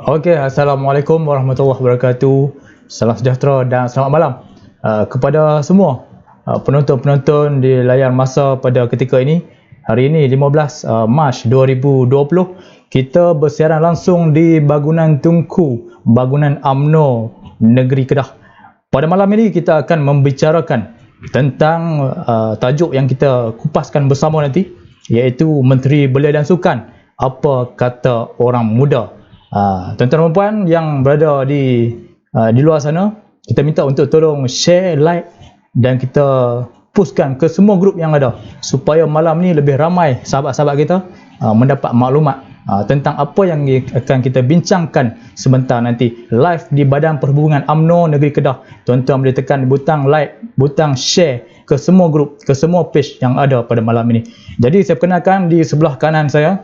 Okey, Assalamualaikum warahmatullahi wabarakatuh. Salam sejahtera dan selamat malam kepada semua penonton-penonton di layar masa pada ketika ini. Hari ini 15 Mac 2020, kita bersiaran langsung di Bangunan Tunku, Bangunan UMNO Negeri Kedah. Pada malam ini kita akan membicarakan tentang tajuk yang kita kupaskan bersama nanti, iaitu Menteri Belia dan Sukan, apa kata orang muda. Tuan-tuan dan puan yang berada di luar sana, kita minta untuk tolong share, like dan kita postkan ke semua grup yang ada supaya malam ni lebih ramai sahabat-sahabat kita mendapat maklumat tentang apa yang akan kita bincangkan sebentar nanti live di Badan Perhubungan UMNO Negeri Kedah. Tuan-tuan boleh tekan butang like, butang share ke semua grup, ke semua page yang ada pada malam ini. Jadi saya perkenalkan di sebelah kanan saya,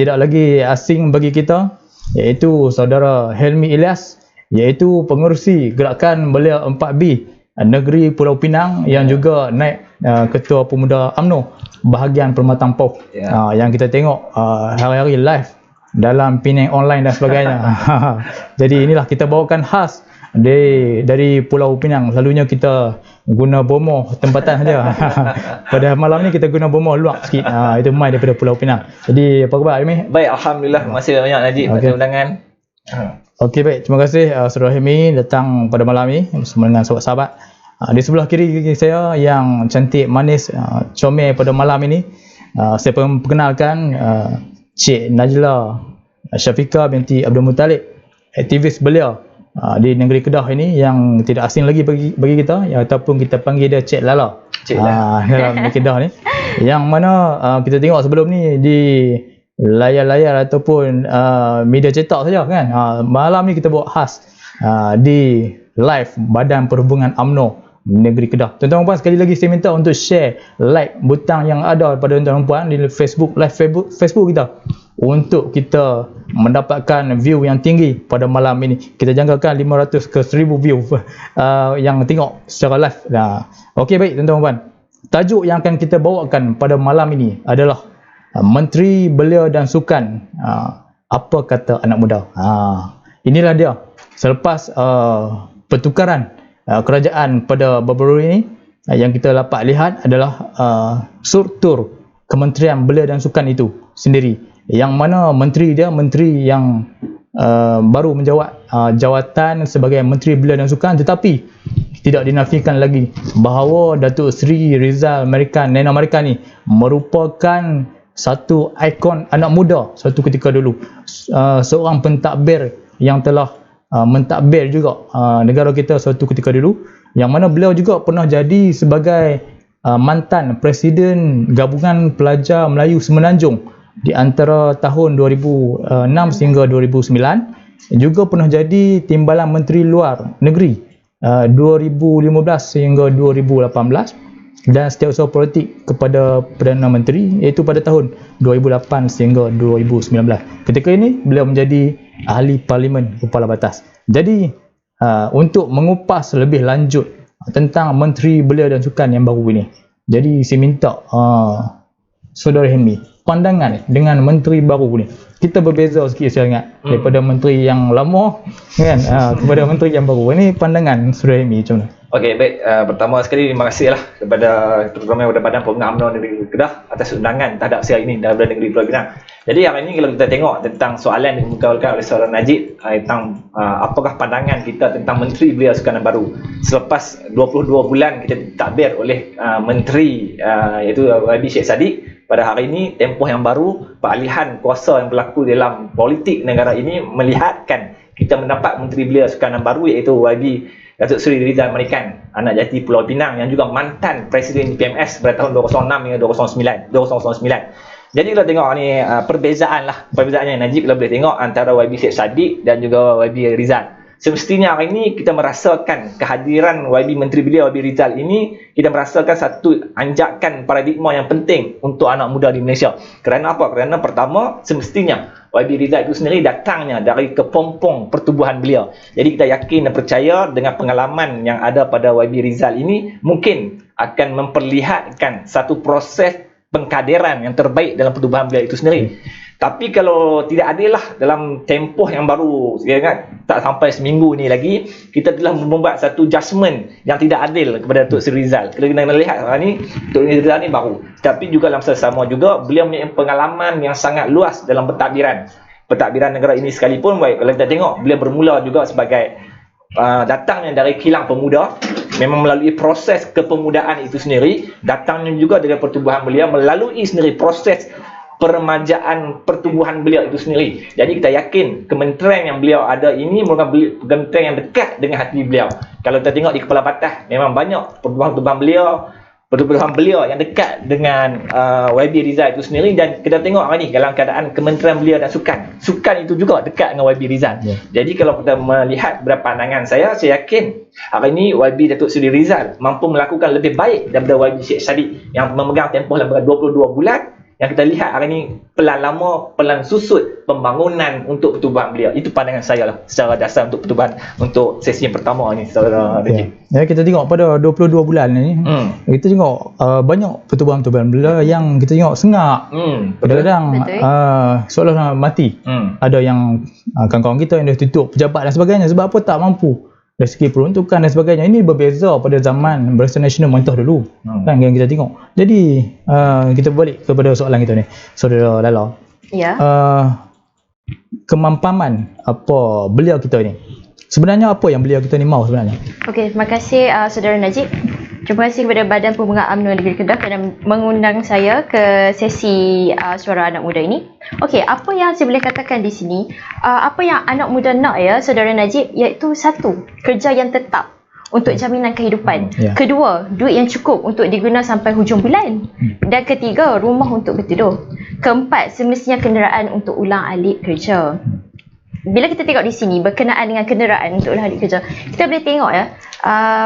tidak lagi asing bagi kita, iaitu saudara Helmi Ilyas, iaitu pengerusi Gerakan Belia 4B Negeri Pulau Pinang yang juga naib Ketua Pemuda UMNO bahagian Permatang Poh, yang kita tengok hari-hari live dalam Penang Online dan sebagainya. Jadi inilah kita bawakan khas dari Pulau Pinang. Selalunya kita guna bomoh tempatan saja. Pada malam ni kita guna bomoh luak sikit. Itu mai daripada Pulau Pinang. Jadi apa khabar Helmi? Baik, alhamdulillah. Terima kasih banyak Najib atas undangan. Okey, baik. Terima kasih saudara Helmi datang pada malam ni bersama dengan sahabat-sahabat. Di sebelah kiri saya yang cantik, manis, comel pada malam ini, saya perkenalkan Cik Najla Syafiqah binti Abdul Muttalib, aktivis belia di negeri Kedah ini, yang tidak asing lagi bagi kita, ataupun kita panggil dia Cik Lala. Cik Lala dalam negeri Kedah ni, yang mana kita tengok sebelum ni di layar-layar ataupun media cetak saja kan. Malam ni kita buat khas di live Badan Perhubungan UMNO Negeri Kedah. Tuan-tuan dan puan, sekali lagi saya minta untuk share, like butang yang ada pada tuan-tuan dan puan di Facebook, live Facebook kita, untuk kita mendapatkan view yang tinggi pada malam ini. Kita jangkakan 500 ke 1000 view yang tengok secara live. Okey, baik tuan-tuan dan puan, tajuk yang akan kita bawakan pada malam ini adalah Menteri Belia dan Sukan, apa kata anak muda. Inilah dia, selepas pertukaran kerajaan pada baru-baru ini, yang kita dapat lihat adalah struktur Kementerian Belia dan Sukan itu sendiri, yang mana menteri yang baru menjawat jawatan sebagai Menteri Belia dan Sukan, tetapi tidak dinafikan lagi bahawa Datuk Seri Rizal Neno American ni merupakan satu ikon anak muda suatu ketika dulu, seorang pentadbir yang telah mentadbir juga negara kita suatu ketika dulu, yang mana beliau juga pernah jadi sebagai mantan Presiden Gabungan Pelajar Melayu Semenanjung di antara tahun 2006 sehingga 2009. Juga pernah jadi Timbalan Menteri Luar Negeri 2015 sehingga 2018, dan setiausaha politik kepada Perdana Menteri, iaitu pada tahun 2008 sehingga 2019. Ketika ini beliau menjadi Ahli Parlimen Kepala Batas. Jadi untuk mengupas lebih lanjut tentang Menteri Belia dan Sukan yang baru ini, jadi saya minta saudara Helmi pandangan dengan menteri baru ni. Kita berbeza sikit saya ingat daripada menteri yang lama kan, kepada menteri yang baru ini. Pandangan saudara Helmi macam mana? Okey, baik. Pertama sekali terima kasihlah kepada terutama kepada Badan Perhubungan UMNO Negeri Kedah atas undangan terhadap saya ini daripada negeri Pulau Pinang. Jadi hari ini kalau kita tengok tentang soalan yang dikemukakan oleh saudara Najib tentang apakah pandangan kita tentang Menteri Belia Sukan yang baru selepas 22 bulan kita ditadbir oleh Menteri iaitu YB Sheikh Saddiq. Pada hari ini, tempoh yang baru, peralihan kuasa yang berlaku dalam politik negara ini melihatkan kita mendapat Menteri Belia Sukan yang baru, iaitu YB Datuk Seri Rizal American, anak jati Pulau Pinang, yang juga mantan Presiden PMS pada tahun 2006 hingga 2009. Jadi kita tengok ni perbezaannya Najib, kita boleh tengok antara YB Sheikh Saddiq dan juga YB Rizal. Semestinya hari ini kita merasakan kehadiran YB Menteri Belia, YB Rizal ini, kita merasakan satu anjakan paradigma yang penting untuk anak muda di Malaysia. Kerana apa? Kerana pertama, semestinya YB Rizal itu sendiri datangnya dari kepompong pertubuhan belia. Jadi kita yakin dan percaya dengan pengalaman yang ada pada YB Rizal ini mungkin akan memperlihatkan satu proses pengkaderan yang terbaik dalam pertubuhan beliau itu sendiri. Tapi kalau tidak adil lah dalam tempoh yang baru, saya ingat tak sampai seminggu ni lagi, kita telah membuat satu judgement yang tidak adil kepada Datuk Seri Rizal. Kalau kita lihat ni, Datuk Seri Rizal ni baru. Tapi juga dalam sama juga, beliau mempunyai pengalaman yang sangat luas dalam pentadbiran. Pentadbiran negara ini sekalipun, baik, kalau kita tengok, beliau bermula juga sebagai datangnya dari kilang pemuda, memang melalui proses kepemudaan itu sendiri, datangnya juga dari pertubuhan beliau melalui sendiri proses peremajaan pertubuhan beliau itu sendiri. Jadi kita yakin kementerian yang beliau ada ini merupakan kementerian yang dekat dengan hati beliau. Kalau kita tengok di Kepala Patah, memang banyak pertubuhan beliau yang dekat dengan YB Rizal itu sendiri. Dan kita tengok hari ni dalam keadaan kementerian beliau dan sukan itu juga dekat dengan YB Rizal. Jadi kalau kita melihat berpandangan saya yakin hari ini YB Datuk Seri Rizal mampu melakukan lebih baik daripada YB Sheikh Sadiq yang memegang tempoh lebih 22 bulan. Yang kita lihat hari ini pelan lama, pelan susut pembangunan untuk pertubuhan beliau. Itu pandangan saya lah secara dasar untuk pertubuhan, untuk sesi yang pertama ni, saudara Najib. Ya, kita tengok pada 22 bulan ni, kita tengok banyak pertubuhan-pertubuhan beliau yang kita tengok sengak. Kadang-kadang seolah-olah mati. Ada yang kawan-kawan kita yang dah tutup pejabat dan sebagainya sebab apa? Tak mampu. Dari segi peruntukan dan sebagainya, ini berbeza pada zaman Barisan Nasional Mentah dulu, kan, yang kita tengok. Jadi kita balik kepada soalan kita ni, saudara Lala. Ya. Kemampaman apa beliau kita ni, sebenarnya apa yang beliau kita ni mahu sebenarnya? Okey, terima kasih saudara Najib. Terima kasih kepada Badan Pembinaan UMNO Negeri Kedah kerana mengundang saya ke sesi Suara Anak Muda ini. Okey, apa yang saya boleh katakan di sini, apa yang anak muda nak ya, saudara Najib, iaitu satu, kerja yang tetap untuk jaminan kehidupan. Kedua, duit yang cukup untuk diguna sampai hujung bulan. Dan ketiga, rumah untuk bertidur. Keempat, semestinya kenderaan untuk ulang-alik kerja. Bila kita tengok di sini berkenaan dengan kenderaan untuk ulang-alik kerja, kita boleh tengok ya,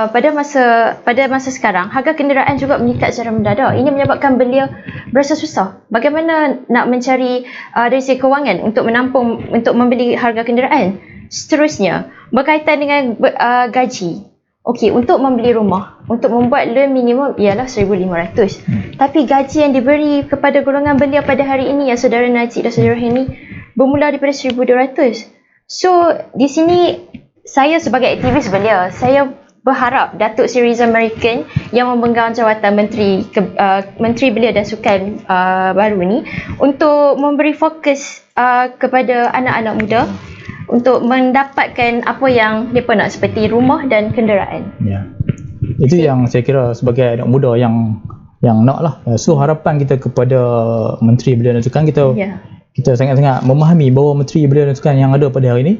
pada masa sekarang harga kenderaan juga meningkat secara mendadak. Ini menyebabkan beliau berasa susah. Bagaimana nak mencari dari segi kewangan untuk menampung, untuk membeli harga kenderaan. Seterusnya berkaitan dengan gaji. Okey, untuk membeli rumah, untuk membuat loan minimum ialah 1,500. Tapi gaji yang diberi kepada golongan beliau pada hari ini, ya saudara Najib dan saudara Henny, bermula daripada 1,200. So, di sini saya sebagai aktivis beliau, saya berharap Datuk Seri Rizal Merican yang memegang jawatan menteri belia dan sukan baru ni untuk memberi fokus kepada anak-anak muda untuk mendapatkan apa yang mereka nak, seperti rumah dan kenderaan. Ya. Itu yang saya kira sebagai anak muda yang nak lah. So harapan kita kepada Menteri Belia dan Sukan, kita sangat-sangat memahami bahawa Menteri Belia dan Sukan yang ada pada hari ini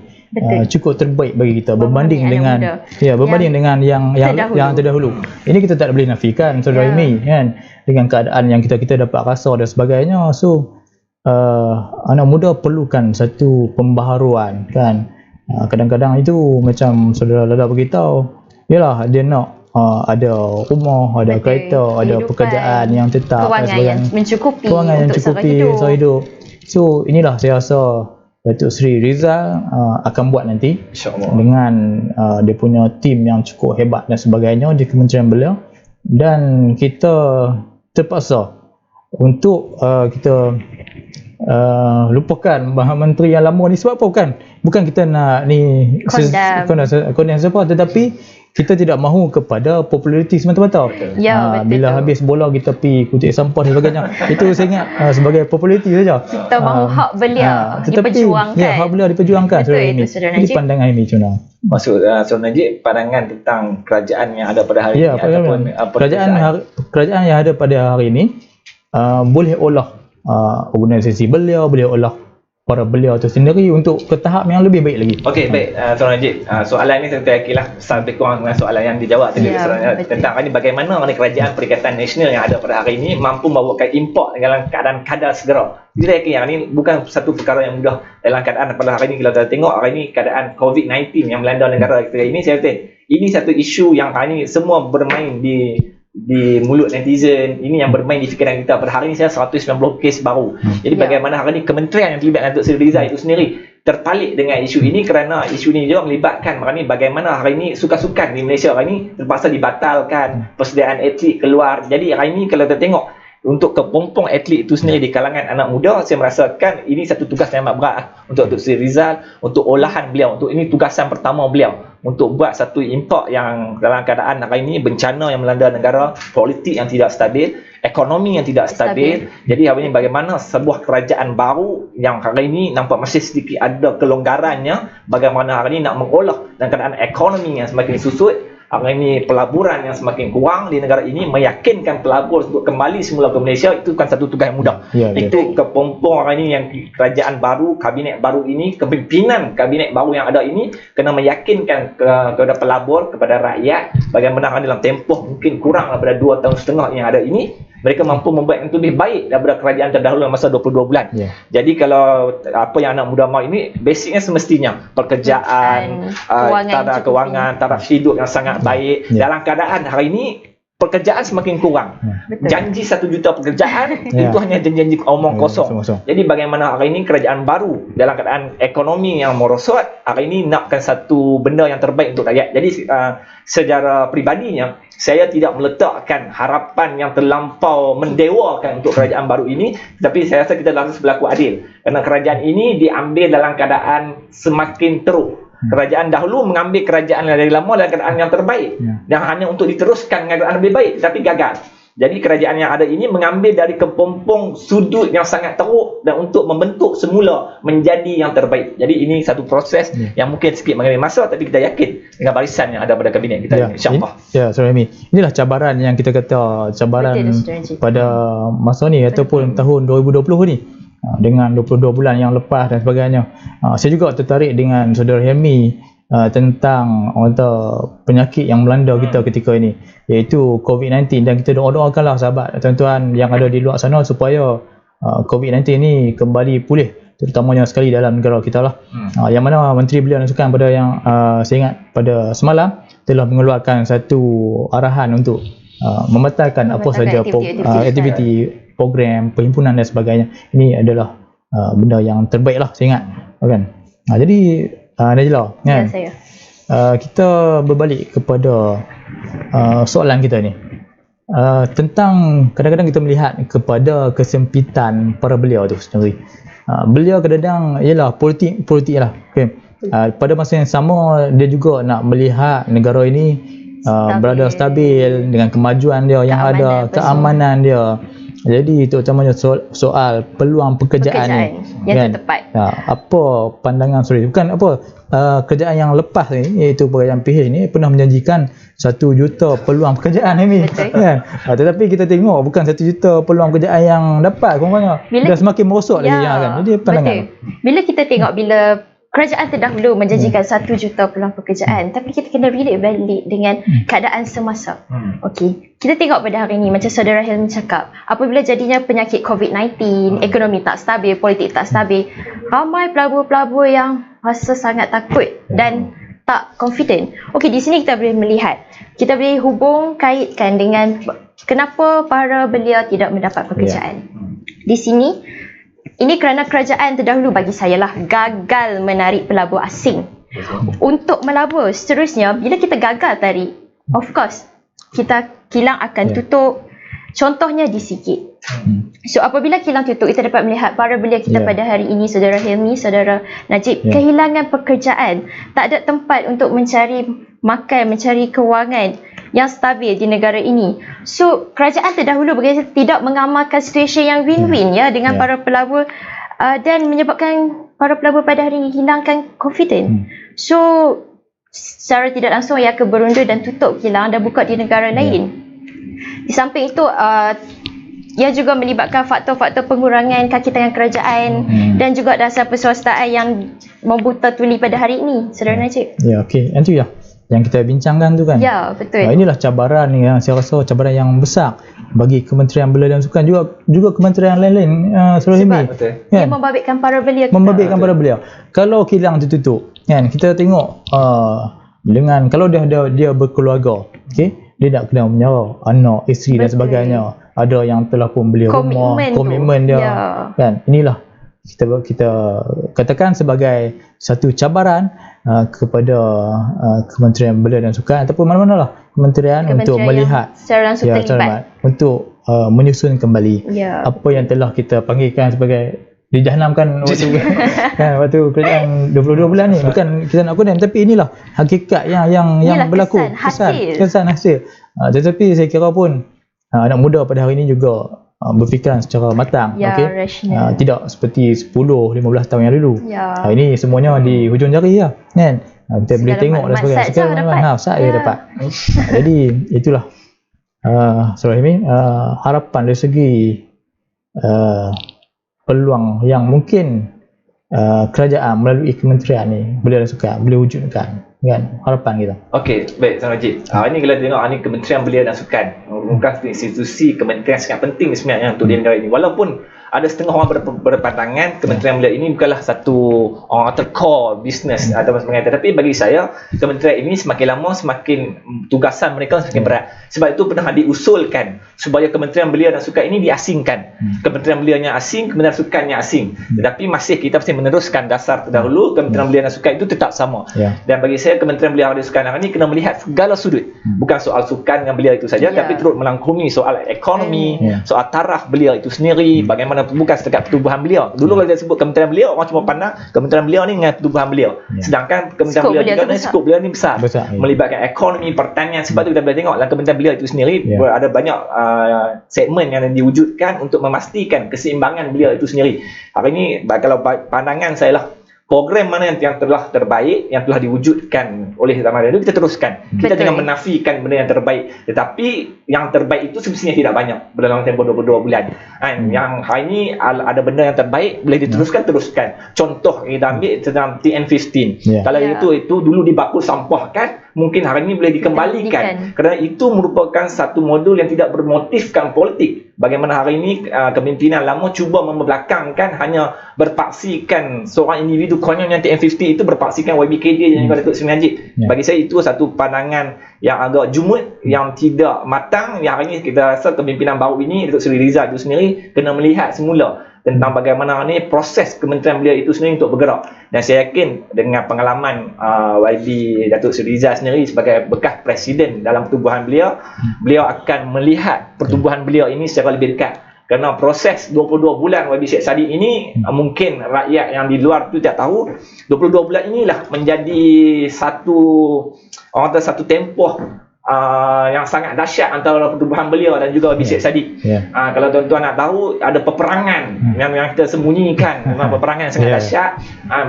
cukup terbaik bagi kita berbanding dengan dengan yang terdahulu. Ini kita tak boleh nafikan, saudara Amy, kan, dengan keadaan yang kita dapat rasa dan sebagainya. So anak muda perlukan satu pembaharuan, kan. Kadang-kadang itu macam saudara Lala beritahu, yalah dia nak ada rumah, ada kereta, ada pekerjaan yang tetap, kewangan yang mencukupi, untuk sara hidup. So inilah saya rasa Datuk Seri Rizal akan buat nanti, InsyaAllah, dengan dia punya tim yang cukup hebat dan sebagainya di kementerian beliau. Dan kita terpaksa untuk kita lupakan bahawa menteri yang lama ni. Sebab apa? Bukan kita nak ni kondam siapa, tetapi kita tidak mahu kepada populariti semata-mata. Bila habis bola kita pergi kutip sampah dan sebagainya. Itu saya ingat sebagai populariti saja. Kita mahu hak beliau diperjuangkan. Ya, hak beliau diperjuangkan. Ini pandangan ini cuma. Maksud Saudara Najib, pandangan tentang kerajaan yang ada pada hari ini ataupun kerajaan yang ada pada hari ini boleh olah organisasi beliau, boleh olah para beliau itu sendiri untuk ke tahap yang lebih baik lagi. Okey, baik, Saudara Najib, soalan ni saya yakinlah lebih kurang dengan soalan yang dijawab tadi, tentang ini bagaimana kerajaan Perikatan Nasional yang ada pada hari ini mampu membawakan import dalam keadaan kadar segera. Jadi saya yakin yang ini bukan satu perkara yang mudah dalam keadaan pada hari ini. Kalau kita tengok hari ini keadaan COVID-19 yang melanda negara kita ini, saya yakin ini satu isu yang hari ini semua bermain di mulut netizen, ini yang bermain di fikiran kita. Pada hari ini saya 190 kes baru. Jadi bagaimana hari ini kementerian yang terlibat Datuk Seri Rizal itu sendiri terpalit dengan isu ini, kerana isu ini juga melibatkan hari ini bagaimana hari ini sukan-sukan di Malaysia hari ini terpaksa dibatalkan, persediaan atlet keluar. Jadi hari ini kalau kita tengok untuk kepompong atlet itu sendiri di kalangan anak muda, saya merasakan ini satu tugas yang amat berat untuk Dr. Sri Rizal, untuk olahan beliau, untuk ini tugasan pertama beliau untuk buat satu impak yang dalam keadaan hari ini bencana yang melanda negara, politik yang tidak stabil, ekonomi yang tidak stabil. Jadi hari ini bagaimana sebuah kerajaan baru yang hari ini nampak masih sedikit ada kelonggarannya, bagaimana hari ini nak mengolah dalam keadaan ekonomi yang semakin susut. Hari ini pelaburan yang semakin kurang di negara ini, meyakinkan pelabur untuk kembali semula ke Malaysia itu bukan satu tugas yang mudah. Itu kepompong hari ini yang kerajaan baru, kabinet baru ini, kepimpinan kabinet baru yang ada ini kena meyakinkan kepada pelabur, kepada rakyat bagaimana dalam tempoh mungkin kurang daripada 2 tahun setengah yang ada ini mereka mampu membuat yang lebih baik daripada kerajaan terdahulu yang masa 22 bulan. Jadi kalau apa yang anak muda mahu ini, basicnya semestinya pekerjaan, kewangan, taraf hidup yang sangat baik. Dalam keadaan hari ini pekerjaan semakin kurang. Janji 1 juta pekerjaan itu hanya janji omong kosong. Jadi bagaimana hari ini kerajaan baru dalam keadaan ekonomi yang merosot, hari ini nakkan satu benda yang terbaik untuk rakyat. Jadi secara pribadinya saya tidak meletakkan harapan yang terlampau mendewakan untuk kerajaan baru ini, tapi saya rasa kita harus berlaku adil kerana kerajaan ini diambil dalam keadaan semakin teruk. Kerajaan dahulu mengambil kerajaan yang dari lama dalam keadaan yang terbaik dan hanya untuk diteruskan dengan keadaan lebih baik, tapi gagal. Jadi kerajaan yang ada ini mengambil dari kepompong sudut yang sangat teruk dan untuk membentuk semula menjadi yang terbaik. Jadi ini satu proses yang mungkin sikit mengambil masa, tapi kita yakin dengan barisan yang ada pada kabinet kita insya-Allah. Saudara Amy, inilah cabaran yang kita kata cabaran pada masa ni ataupun tahun 2020 ni. Dengan 22 bulan yang lepas dan sebagainya. Saya juga tertarik dengan saudara Helmi tentang penyakit yang melanda kita ketika ini, iaitu COVID-19, dan kita doakanlah sahabat tuan-tuan yang ada di luar sana supaya COVID-19 ni kembali pulih, terutamanya sekali dalam negara kita lah. Yang mana Menteri Belia dan Sukan pada yang saya ingat pada semalam telah mengeluarkan satu arahan untuk membatalkan apa saja aktiviti program, perhimpunan dan sebagainya. Ini adalah benda yang terbaik lah saya ingat, kan? Jadi Najla, kan? Kita berbalik kepada soalan kita ni, tentang kadang-kadang kita melihat kepada kesempitan para beliau tu sendiri. Beliau kadang-kadang ialah politik lah, okay? Pada masa yang sama dia juga nak melihat negara ini berada stabil dengan kemajuan dia yang ada, keamanan dia. Jadi terutamanya soal peluang pekerjaan ni, yang tepat. Apa pandangan bukan kerjaan yang lepas ni, iaitu pekerjaan PH ni pernah menjanjikan 1 juta peluang pekerjaan ni, kan? Tetapi kita tengok bukan 1 juta peluang pekerjaan yang dapat, dah semakin merosot lagi, kan? Jadi pandangan. Bila kita tengok bila kerajaan terdahulu menjanjikan 1 juta peluang pekerjaan, tapi kita kena relate balik dengan keadaan semasa. Okey, kita tengok pada hari ini macam saudara Helmi cakap, apabila jadinya penyakit COVID-19, ekonomi tak stabil, politik tak stabil, ramai pelabur-pelabur yang rasa sangat takut dan tak confident. Okey, di sini kita boleh melihat, kita boleh kaitkan dengan kenapa para belia tidak mendapat pekerjaan. Di sini ini kerana kerajaan terdahulu bagi saya lah gagal menarik pelabur asing untuk melabur. Seterusnya, bila kita gagal tarik, of course kilang akan tutup. Contohnya di sikit. So apabila kilang tutup, kita dapat melihat para belia kita pada hari ini, saudara Helmi, saudara Najib, kehilangan pekerjaan, tak ada tempat untuk mencari makan, mencari kewangan yang stabil di negara ini. So kerajaan terdahulu berkata tidak mengamalkan situasi yang win-win dengan para pelabur, dan menyebabkan para pelabur pada hari ini hilangkan confidence. So secara tidak langsung ia akan berundur dan tutup kilang dan buka di negara lain. Di samping itu ia juga melibatkan faktor-faktor pengurangan kaki tangan kerajaan dan juga dasar perswastaan yang membuta tuli pada hari ini, saudara Najib. Okey, itu yang kita bincangkan tu, kan? Ya, betul. Inilah cabaran yang saya rasa cabaran yang besar bagi Kementerian Belia dan Sukan, juga kementerian lain-lain, saudara Helmi. Dia membabitkan para belia. Para belia. Kalau kilang ditutup, kan, kita tengok dengan kalau dia berkeluarga, okey, dia nak kena menyara anak, isteri dan sebagainya. Ada yang telah pun beli rumah, komitmen dia. Kan? Inilah kita katakan sebagai satu cabaran kepada Kementerian Belia dan Sukan ataupun mana-mana lah kementerian untuk melihat secara langsung terlibat untuk menyusun kembali apa yang telah kita panggilkan sebagai dijahanamkan waktu kerajaan 22 bulan ni. Bukan kita nak kodam, tapi inilah hakikat yang berlaku, kesan hasil. Tetapi saya kira pun anak muda pada hari ini juga berfikiran secara matang, tidak seperti 10-15 tahun yang dulu. Ini semuanya di hujung jari lah, kan. Kita boleh tengok dan sebagainya. Sekarang saya dapat. Jadi itulah Saudara Rahimi, harapan dari segi peluang yang mungkin kerajaan melalui kementerian ni boleh rasukan, boleh wujudkan, kan, harapan kita. Okey, baik Tuan Najib. Ini kalau tengok ini Kementerian Belia dan Sukan merupakan institusi kementerian sangat penting sebenarnya untuk di negara ini. Walaupun ada setengah orang berpandangan Kementerian Belia ini bukanlah satu orang core business atau sebagainya, tetapi bagi saya kementerian ini semakin lama semakin tugasan mereka semakin berat. Sebab itu pernah diusulkan supaya Kementerian Belia dan Sukan ini diasingkan. Kementerian Belianya asing, Kementerian Sukannya asing. Tetapi kita masih meneruskan dasar terdahulu, Kementerian Belia dan Sukan itu tetap sama. Dan bagi saya Kementerian Belia dan Sukan ini kena melihat segala sudut. Bukan soal sukan dengan belia itu saja, tapi turut melangkumi soal ekonomi, soal taraf belia itu sendiri, bagaimana bukan setakat pertubuhan belia. Dulu kalau dia sebut Kementerian Belia, orang cuma pandang Kementerian Belia ni dengan pertubuhan belia. Sedangkan Kementerian Belia juga ni skop belia ni besar. Melibatkan ekonomi, pertanian. Sebab tu kita boleh tengok dalam Kementerian Belia itu sendiri ada banyak segmen yang diwujudkan untuk memastikan keseimbangan belia itu sendiri. Hari ini kalau pandangan saya lah, program mana yang telah terbaik, yang telah diwujudkan oleh Ramadan itu kita teruskan. Kita jangan menafikan benda yang terbaik. Tetapi yang terbaik itu semestinya tidak banyak dalam tempoh 22 bulan. Yang hari ini ada benda yang terbaik, boleh diteruskan, teruskan. Contoh kita ambil tentang TN15. Kalau itu dulu dibakul sampahkan, mungkin hari ini boleh dikembalikan. Kerana itu merupakan satu modul yang tidak bermotifkan politik. Bagaimana hari ini kepimpinan lama cuba membelakangkan, hanya berpaksikan seorang individu, kononnya TN15 itu berpaksikan YBKJ dan juga Datuk Seri Najib. Bagi saya itu satu pandangan yang agak jumut, yang tidak matang. Yang hari ini kita rasa kepimpinan baru ini, Datuk Seri Rizal itu sendiri kena melihat semula tentang bagaimana ni proses Kementerian Belia itu sendiri untuk bergerak. Dan saya yakin dengan pengalaman YB Datuk Seri Rizal sendiri sebagai bekas presiden dalam pertubuhan belia, beliau akan melihat pertubuhan belia ini secara lebih dekat. Kerana proses 22 bulan YB Sheikh Sadiq ini, mungkin rakyat yang di luar tu tak tahu, 22 bulan inilah menjadi satu tempoh yang sangat dahsyat antara pertubuhan belia dan juga YB Sheikh Sadiq. Kalau tuan-tuan nak tahu, ada peperangan yang kita sembunyikan. Memang peperangan yang sangat dahsyat.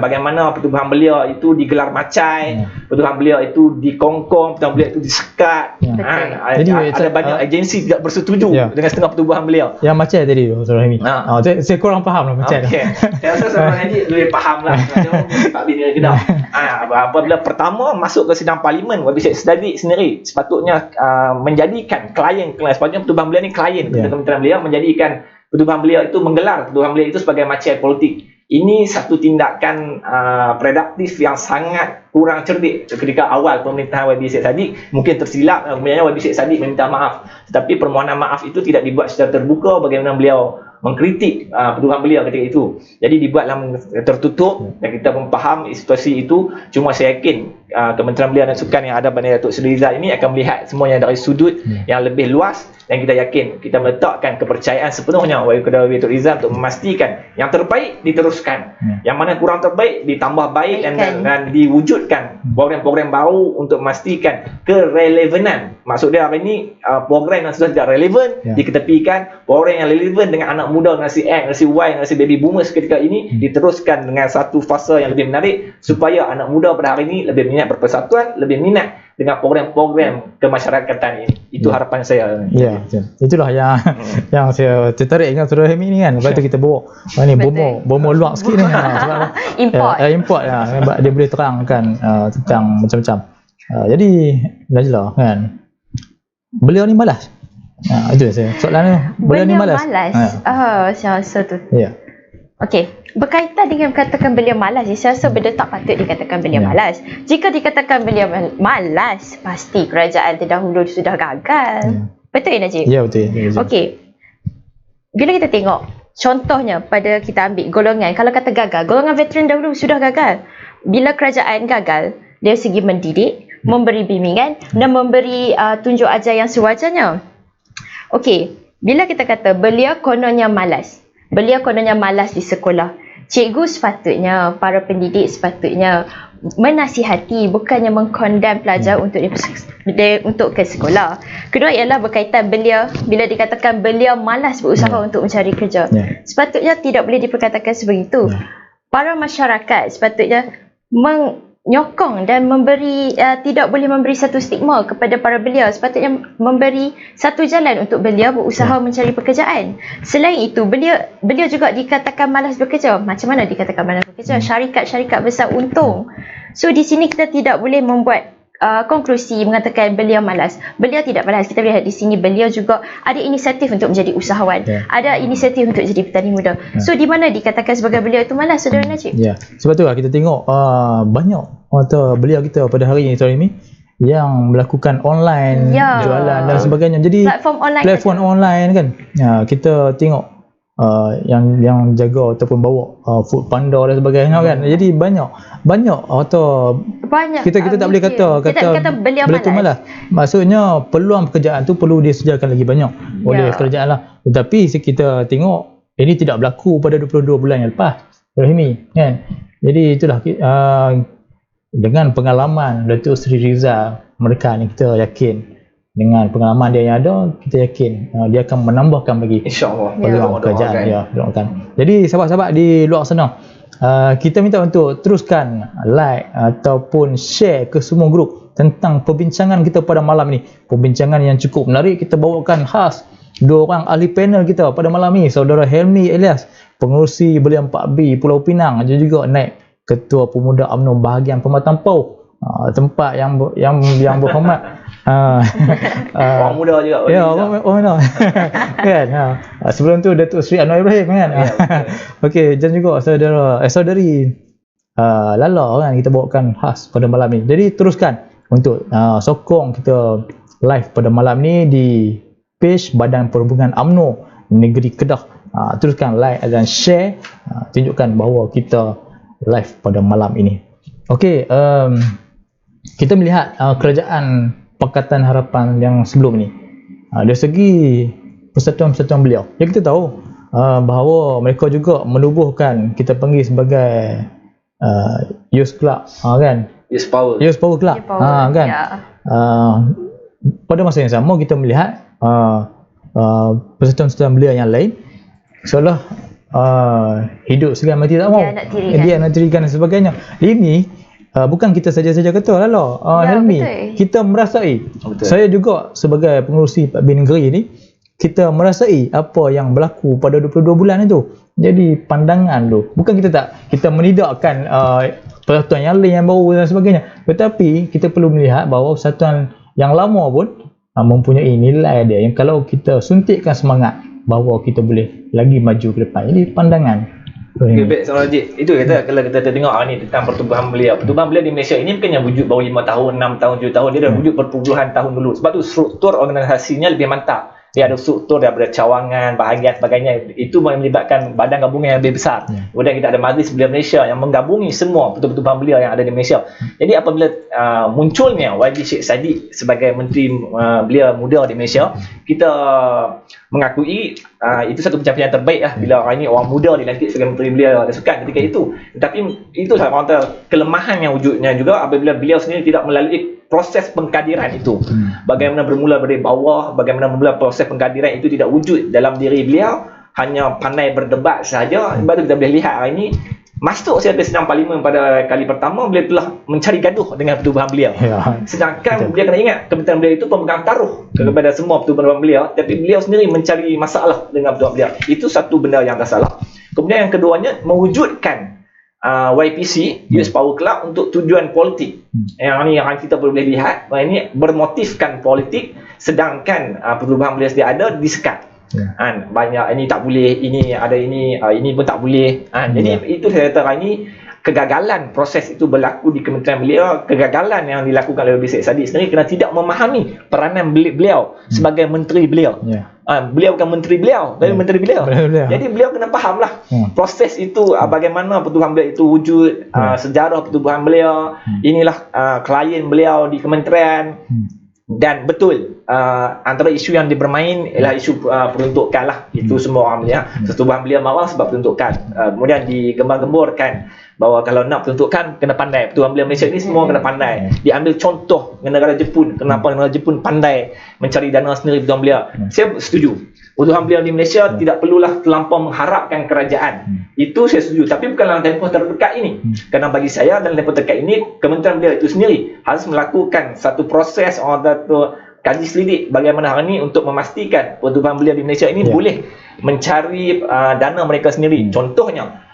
Bagaimana pertubuhan belia itu digelar macai, pertubuhan belia itu dikongkong, pertubuhan belia itu disekat. Jadi ada banyak agensi tidak bersetuju dengan setengah pertubuhan belia. Yang macai tadi Saudara Rahimi, saya kurang faham lah macai. Saya rasa Saudara Najib lebih faham lah. Pak Bina Kedah. Apabila pertama masuk ke sidang parlimen, YB Sheikh Sadiq sendiri sepatutnya menjadikan sepatutnya pertubuhan belia ni klien Kementerian Belia, menjadikan pertubuhan belia itu, menggelar pertubuhan belia itu sebagai macai politik. Ini satu tindakan predaktif yang sangat kurang cerdik. Ketika awal pemerintahan YB Sheikh Sadiq mungkin tersilap, kemudian YB Sheikh Sadiq meminta maaf, tetapi permohonan maaf itu tidak dibuat secara terbuka bagaimana beliau mengkritik pertubuhan belia ketika itu. Jadi dibuat dalam tertutup dan kita pun faham situasi itu. Cuma saya yakin Kementerian Belia dan Sukan yang ada pada Datuk Seri Rizal ini akan melihat semuanya dari sudut yang lebih luas, dan kita yakin kita meletakkan kepercayaan sepenuhnya kepada Datuk Rizal untuk memastikan yang terbaik diteruskan, yang mana kurang terbaik ditambah baik dan diwujudkan program-program baru untuk memastikan kerelevanan. Maksud dia hari ini program yang sudah tidak relevan diketepikan, program yang relevan dengan anak muda, generasi X, generasi Y, generasi baby boomers ketika ini diteruskan dengan satu fasa yang lebih menarik, supaya anak muda pada hari ini lebih minat berpersatuan, lebih minat dengan program-program kemasyarakatan ini. Itu harapan saya. Ya, itulah yang saya tertarik dengan Saudara Rahimi ni kan. Lepas tu kita bawa ni bomo luak sikit ni. Import lah. Dia boleh terangkan tentang macam-macam. Jadi belajarlah kan. Beliau ni malas. Itu saya. Soalannya, beliau ni malas. Saya rasa tu. Ya. Okey, berkaitan dengan katakan beliau malas, saya rasa benda tak patut dikatakan beliau malas. Jika dikatakan beliau malas, pasti kerajaan terdahulu sudah gagal. Betul Najib? Ya, betul. Okey. Bila kita tengok contohnya pada kita ambil golongan, kalau kata gagal, golongan veteran dahulu sudah gagal. Bila kerajaan gagal, dari segi mendidik, memberi bimbingan dan memberi tunjuk ajar yang sewajarnya. Okey, bila kita kata beliau kononnya malas di sekolah, cikgu sepatutnya, para pendidik sepatutnya menasihati, bukannya mengkondem pelajar untuk ke sekolah. Kedua ialah berkaitan beliau, bila dikatakan beliau malas berusaha untuk mencari kerja, sepatutnya tidak boleh diperkatakan sebegitu. Para masyarakat sepatutnya menyokong dan memberi, tidak boleh memberi satu stigma kepada para beliau, sepatutnya memberi satu jalan untuk beliau berusaha mencari pekerjaan. Selain itu, beliau juga dikatakan malas bekerja. Macam mana dikatakan malas bekerja? Syarikat-syarikat besar untung. So di sini kita tidak boleh membuat konklusi mengatakan beliau malas. Beliau tidak malas. Kita lihat di sini beliau juga ada inisiatif untuk menjadi usahawan, ada inisiatif untuk jadi petani muda. So di mana dikatakan sebagai beliau itu malas, Saudara Najib? Sebab itulah kita tengok banyak atau beliau kita pada hari ini yang melakukan online jualan dan sebagainya. Jadi platform online kan. Kita tengok yang jaga ataupun bawa food panda dan sebagainya kan. Jadi banyak atau kita tak boleh kata beliau malas. Maksudnya peluang pekerjaan tu perlu disediakan lagi banyak oleh kerajaan lah. Tetapi kita tengok ini tidak berlaku pada 22 bulan yang lepas, Rahimi kan. Jadi itulah dengan pengalaman Datuk Seri Rizal, mereka ni kita yakin dengan pengalaman dia yang ada, kita yakin dia akan menambahkan lagi insya-Allah peluang pekerjaan. Doakan. Jadi sahabat-sahabat di luar sana, kita minta untuk teruskan like ataupun share ke semua grup tentang perbincangan kita pada malam ini. Perbincangan yang cukup menarik. Kita bawakan khas dua orang ahli panel kita pada malam ini, Saudara Helmi Elias, pengerusi Belia 4B Pulau Pinang, dan juga naib Ketua Pemuda UMNO bahagian Pematang Pau, tempat yang berhormat. Orang muda juga. Orang muda. Kan? Sebelum tu Datuk Seri Anwar Ibrahim kan. Okey, dan juga saudari Lala kan, kita bawakan khas pada malam ni. Jadi teruskan untuk sokong kita live pada malam ni di page Badan Perhubungan UMNO Negeri Kedah. Teruskan like dan share, tunjukkan bahawa kita live pada malam ini. Okey, kita melihat kerajaan Pakatan Harapan yang sebelum ni, dari segi persatuan-persatuan beliau, ya kita tahu bahawa mereka juga menubuhkan, kita panggil sebagai Youth Club kan, Youth Power Club kan. Pada masa yang sama kita melihat persatuan-persatuan beliau yang lain seolah hidup segan mati tak mau, dia nak dirikan dan sebagainya. Ini bukan kita saja-saja kata Lala, Helmi, kita merasai. Saya juga sebagai pengerusi Pak Bin Negeri ni, kita merasai apa yang berlaku pada 22 bulan itu. Jadi pandangan tu, bukan kita menidakkan persatuan yang lain yang baru dan sebagainya, tetapi kita perlu melihat bahawa persatuan yang lama pun mempunyai nilai dia yang kalau kita suntikkan semangat bahawa kita boleh lagi maju ke depan. Jadi pandangan. Baik, Saudara Najib. Itu kata kalau kita tengok hari ni tentang pertumbuhan beliau. Pertumbuhan beliau di Malaysia ini bukan yang wujud baru 5 tahun, 6 tahun, 7 tahun. Dia dah wujud berpuluhan tahun dulu. Sebab tu struktur organisasinya lebih mantap. Dia ada struktur daripada cawangan, bahagian sebagainya. Itu melibatkan badan gabungan yang lebih besar. Kemudian kita ada Majlis Belia Malaysia yang menggabungi semua pertumbuhan beliau yang ada di Malaysia. Jadi apabila munculnya YB Sheikh Saddiq sebagai Menteri Belia Muda di Malaysia, kita mengakui itu satu pencapaian terbaik lah bila hari ini orang muda dilantik sebagai Menteri Belia dan Sukan ketika itu. Tetapi itu salah satu kelemahan yang wujudnya juga apabila beliau sendiri tidak melalui proses pengkadiran itu. Bagaimana bermula dari bawah, bagaimana bermula proses pengkadiran itu tidak wujud dalam diri beliau, hanya pandai berdebat sahaja. Sebab tu kita boleh lihat hari ini masuk siapa sidang parlimen pada kali pertama, beliau telah mencari gaduh dengan pertubuhan beliau. Sedangkan beliau kena ingat kementerian beliau itu pemegang taruh kepada semua pertubuhan beliau, tapi beliau sendiri mencari masalah dengan pertubuhan beliau. Itu satu benda yang tak salah. Kemudian yang keduanya, mewujudkan YPC, Youth Power Club untuk tujuan politik. Yang ni yang kita boleh lihat, ini bermotifkan politik, sedangkan pertubuhan beliau sedia ada disekat. Banyak ini tak boleh, ini ada ini pun tak boleh. Jadi itu saya kata ini kegagalan proses itu berlaku di kementerian beliau, kegagalan yang dilakukan oleh YB Sheikh Saddiq sendiri kerana tidak memahami peranan beliau sebagai menteri beliau. Beliau bukan menteri beliau, tapi menteri beliau. Jadi beliau kena fahamlah proses itu, bagaimana pertubuhan beliau itu wujud, sejarah pertubuhan beliau, inilah klien beliau di kementerian. Dan betul, antara isu yang bermain ialah isu peruntukan lah. Itu semua orang melihat. Pertubuhan belia marah sebab peruntukan. Kemudian digembar-gemborkan bahawa kalau nak peruntukan kena pandai. Pertubuhan belia Malaysia ni semua kena pandai. Diambil contoh negara Jepun. Kenapa negara Jepun pandai mencari dana sendiri pertubuhan belia. Saya setuju. Pertubuhan belia di Malaysia tidak perlulah terlampau mengharapkan kerajaan. Itu saya setuju. Tapi bukan dalam tempoh terdekat ini. Kerana bagi saya dalam tempoh terdekat ini, Kementerian Belia itu sendiri harus melakukan satu proses atau kaji selidik bagaimana hari ini untuk memastikan pertubuhan belia di Malaysia ini boleh mencari dana mereka sendiri. Contohnya,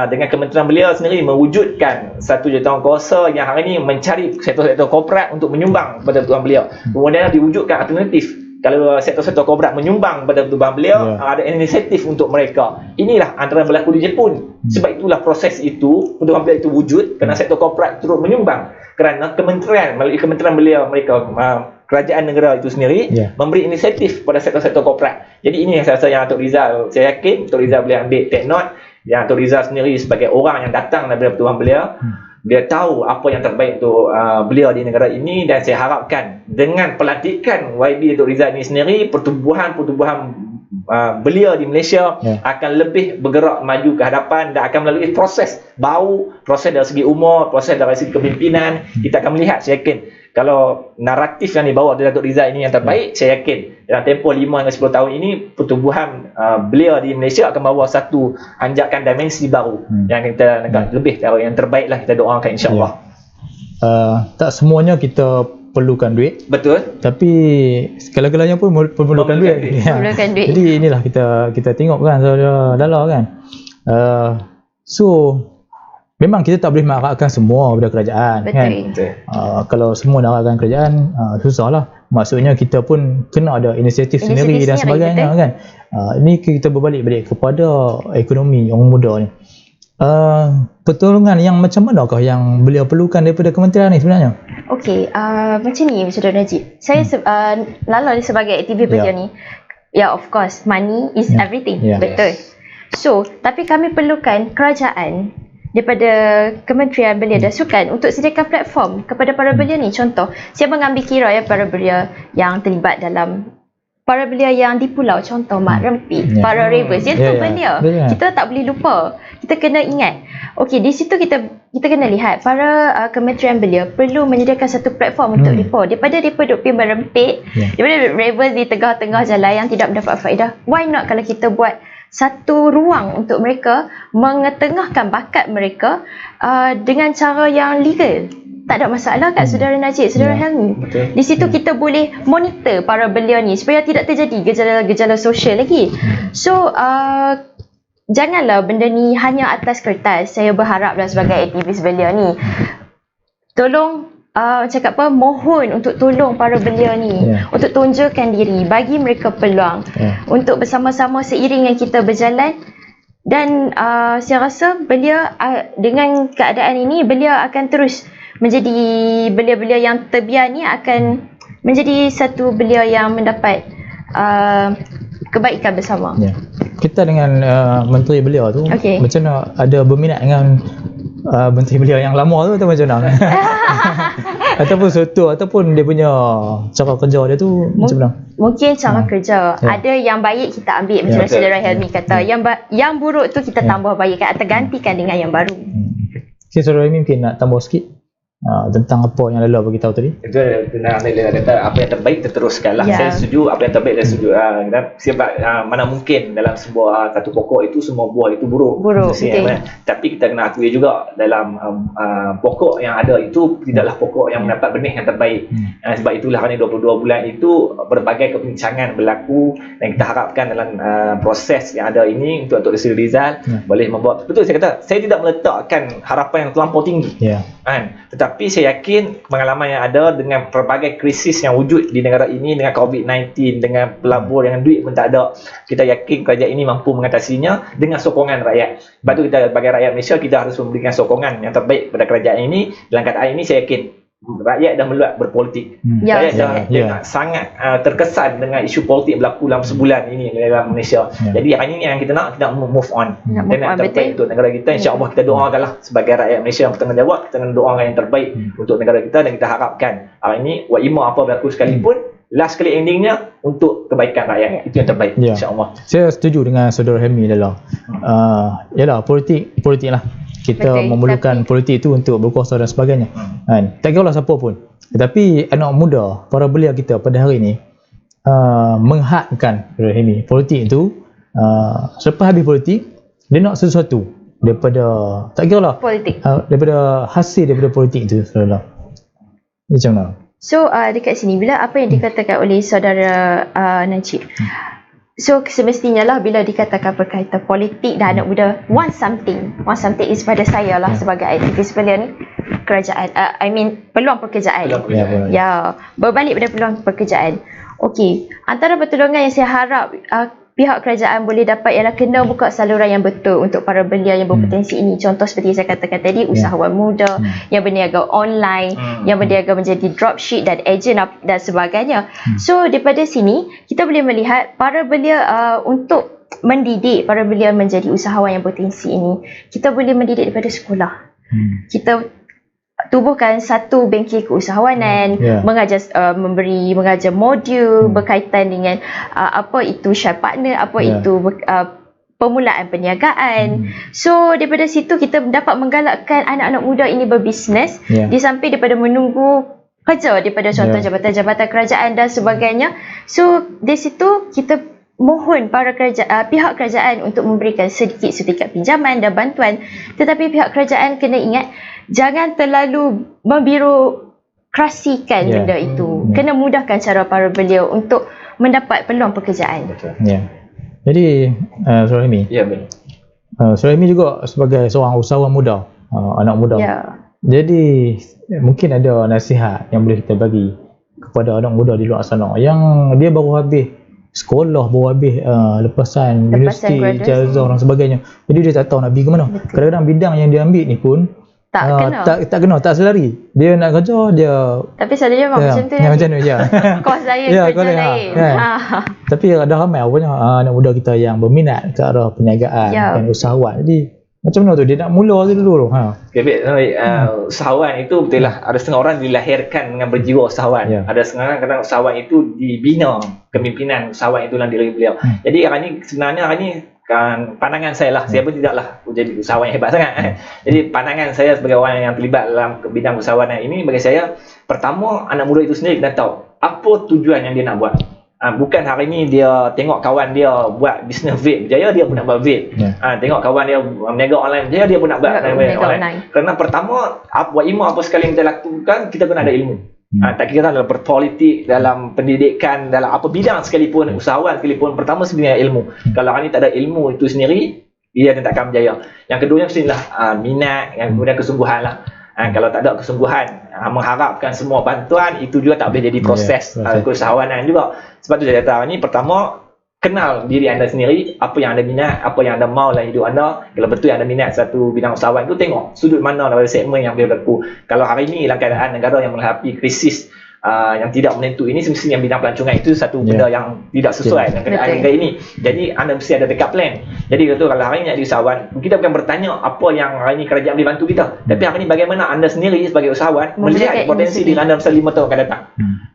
dengan Kementerian Belia sendiri mewujudkan satu jawatankuasa yang hari ini mencari sektor-sektor korporat untuk menyumbang kepada pertubuhan belia. Kemudian diwujudkan alternatif. Kalau sektor-sektor korporat menyumbang kepada pertubuhan belia, ada inisiatif untuk mereka. Inilah antara yang berlaku di Jepun. Sebab itulah proses itu, pertubuhan belia itu wujud kerana sektor korporat turut menyumbang. Kerana kementerian, melalui Kementerian Belia mereka, kerajaan negara itu sendiri memberi inisiatif pada sektor-sektor korporat. Jadi ini yang saya rasa yang Datuk Rizal, saya yakin Datuk Rizal boleh ambil take note. Yang Datuk Rizal sendiri sebagai orang yang datang daripada pertubuhan belia, dia tahu apa yang terbaik untuk belia di negara ini. Dan saya harapkan dengan pelantikan YB Datuk Rizal ini sendiri, pertubuhan belia di Malaysia akan lebih bergerak maju ke hadapan dan akan melalui proses proses dari segi umur, proses dari segi kepimpinan. Kita akan melihat, saya yakin kalau naratif yang dibawa oleh Datuk Rizal ini yang terbaik, saya yakin dalam tempoh 5 hingga 10 tahun ini, pertubuhan belia di Malaysia akan bawa satu anjakan dimensi baru yang kita nak lebih yang terbaik lah, kita doakan insya-Allah. Tak semuanya kita perlukan duit. Betul. Tapi segala-galanya pun memerlukan duit. Memerlukan duit. Jadi inilah kita tengok kan saudara Dala kan. So memang kita tak boleh mengharapkan semua daripada kerajaan. Betul. Kan? Kalau semua nak harapkan kerajaan, susahlah. Maksudnya kita pun kena ada inisiatif sendiri dan sebagainya. Betul. Kan? Ini kita berbalik-balik kepada ekonomi orang muda ni. Pertolongan yang macam manakah yang beliau perlukan daripada kementerian ni sebenarnya? Okey, macam ni Saudara Najib. Saya Lala sebagai aktivis belia ni, of course money is everything. Betul. So, tapi kami perlukan kerajaan daripada Kementerian Belia dan Sukan untuk sediakan platform kepada para belia ni. Contoh, saya mengambil kira para belia yang terlibat dalam, para belia yang di pulau, contoh Mak Rempit, para ravers, dia tu belia. Kita tak boleh lupa. Kita kena ingat. Okey, di situ kita kena lihat para Kementerian Belia perlu menyediakan satu platform untuk mereka. Daripada mereka duduk pergi merempit, daripada ravers di tengah-tengah jalan yang tidak mendapat faedah, why not kalau kita buat satu ruang untuk mereka mengetengahkan bakat mereka dengan cara yang legal. Tak ada masalah kat Saudara Najib, Saudara Helmi. Di situ kita boleh monitor para belia ni supaya tidak terjadi gejala-gejala sosial lagi. So janganlah benda ni hanya atas kertas. Saya berharaplah sebagai aktivis belia ni, tolong cakap apa, mohon untuk tolong para belia ni untuk tunjukkan diri, bagi mereka peluang untuk bersama-sama seiring yang kita berjalan. Dan saya rasa belia dengan keadaan ini, belia akan terus menjadi belia-belia yang terbiar ni akan menjadi satu belia yang mendapat kebaikan bersama. Kita dengan Menteri Belia tu macam mana, ada berminat dengan Menteri Belia yang lama tu atau macam mana? Ataupun suatu, ataupun dia punya cara kerja dia tu macam mana? Mungkin cara kerja ada yang baik kita ambil, macam Saudara Helmi kata, yang buruk tu kita tambah baikkan atau gantikan dengan yang baru. Saudara Helmi mungkin nak tambah sikit tentang apa yang Lala beritahu tadi? Itu Lala kata apa yang terbaik teruskan lah. Saya setuju apa yang terbaik dan setuju. Sebab mana mungkin dalam sebuah satu pokok itu semua buah itu buruk. Tapi kita kena akui juga dalam pokok yang ada itu tidaklah pokok yang mendapat benih yang terbaik. Sebab itulah kerana 22 bulan itu berbagai kepincangan berlaku dan kita harapkan dalam proses yang ada ini untuk Datuk Seri Rizal boleh membuat. Betul saya kata, saya tidak meletakkan harapan yang terlampau tinggi. Tetapi saya yakin pengalaman yang ada dengan pelbagai krisis yang wujud di negara ini, dengan COVID-19, dengan pelabur, dengan duit pun tak ada, kita yakin kerajaan ini mampu mengatasinya dengan sokongan rakyat. Sebab itu kita sebagai rakyat Malaysia, kita harus memberikan sokongan yang terbaik kepada kerajaan ini. Dalam keadaan ini saya yakin rakyat dah meluat berpolitik. Ya, Rakyat dah sangat terkesan dengan isu politik berlaku dalam sebulan ini dalam Malaysia. Jadi hari ini yang kita nak move on. Kita nak terbaik untuk negara kita. InsyaAllah kita doakanlah sebagai rakyat Malaysia yang bertanggungjawab, kita nak doakan yang terbaik untuk negara kita, dan kita harapkan hari ini wa'imah apa berlaku sekalipun, last kali endingnya untuk kebaikan rakyat. Itu yang terbaik, insyaAllah. Saya setuju dengan saudara Helmi dalam yalah, politik lah. Kita memerlukan politik itu untuk berkuasa dan sebagainya. Tak kira lah siapa pun. Tetapi anak muda, para belia kita pada hari ini menghadkan ini politik itu, selepas habis politik dia nak sesuatu daripada, tak kira lah politik, daripada hasil daripada politik itu. Macam mana? So dekat sini, bila apa yang dikatakan oleh saudara Najib, so semestinya lah bila dikatakan berkaitan politik dan anak muda, want something is pada saya lah sebagai aktivis belia ni, kerajaan, peluang pekerjaan. Ya, berbalik pada peluang pekerjaan. Okey, antara pertolongan yang saya harap pihak kerajaan boleh dapat ialah kena buka saluran yang betul untuk para belia yang berpotensi ini. Contoh seperti yang saya katakan tadi, usahawan muda yang berniaga online, yang berniaga menjadi dropship dan ejen dan sebagainya. So daripada sini kita boleh melihat para belia untuk mendidik para belia menjadi usahawan yang berpotensi ini, kita boleh mendidik daripada sekolah. Kita tubuhkan satu bengkel keusahawanan, mengajar modul berkaitan dengan apa itu share partner, apa itu permulaan perniagaan. So daripada situ kita dapat menggalakkan anak-anak muda ini berbisnes di samping daripada menunggu kerja daripada contoh jabatan-jabatan kerajaan dan sebagainya. So di situ kita mohon para pihak kerajaan untuk memberikan sedikit pinjaman dan bantuan, tetapi pihak kerajaan kena ingat jangan terlalu membirokrasikan benda itu. Kena mudahkan cara para belia untuk mendapat peluang pekerjaan. Jadi Saudara Helmi, Saudara Helmi juga sebagai seorang usahawan muda, anak muda, jadi mungkin ada nasihat yang boleh kita bagi kepada anak muda di luar sana yang dia baru habis sekolah, baru habis lepasan universiti, ijazah dan sebagainya, jadi dia tak tahu nak pergi ke mana. Kadang-kadang bidang yang dia ambil ni pun tak kena, tak selari. Dia nak kerja, dia tapi selalunya macam tu macam tu je. Kos lain, kerja lain. Tapi ada ramai anak muda kita yang berminat ke arah perniagaan dan usahawan. Jadi macam mana tu dia nak mula dulu. Okay, baik. Usahawan itu betul lah, ada setengah orang dilahirkan dengan berjiwa usahawan. Ada setengah kadang usahawan itu dibina kepimpinan usahawan itu dalam diri beliau. Jadi sebenarnya hari ni pandangan saya lah, saya pun tidaklah jadi usahawan yang hebat sangat. Jadi pandangan saya sebagai orang yang terlibat dalam bidang usahawanan ini, bagi saya, pertama, anak muda itu sendiri kena tahu apa tujuan yang dia nak buat. Bukan hari ni dia tengok kawan dia buat bisnes vape berjaya, dia pun nak buat vape. Tengok kawan dia berniaga online berjaya, dia pun nak buat online. Kerana pertama, wa'imah apa sekali yang kita lakukan, kita kena ada ilmu. Tak kira dalam berpolitik, dalam pendidikan, dalam apa bidang sekalipun, usahawan sekalipun, pertama sebenarnya ilmu. Kalau hari ni tak ada ilmu itu sendiri, dia takkan berjaya. Yang keduanya mestilah minat, yang kemudian kesungguhan lah. Kalau tak ada kesungguhan, mengharapkan semua bantuan, itu juga tak boleh jadi proses keusahawanan juga. Sebab tu saya kata ni, pertama, kenal diri anda sendiri, apa yang anda minat, apa yang anda mahu dalam hidup anda. Kalau betul anda minat satu bidang usahawan itu, tengok sudut mana daripada segmen yang boleh berlaku. Kalau hari ini dalam keadaan negara yang menghadapi krisis yang tidak menentu ini, semestinya bidang pelancongan itu satu benda yang tidak sesuai dengan keadaan negara ini. Jadi anda mesti ada backup plan. Jadi kalau hari ini jadi usahawan, kita bukan bertanya apa yang hari ini kerajaan boleh bantu kita, tapi hari ini bagaimana anda sendiri sebagai usahawan melihat potensi di anda dalam 5 tahun akan datang.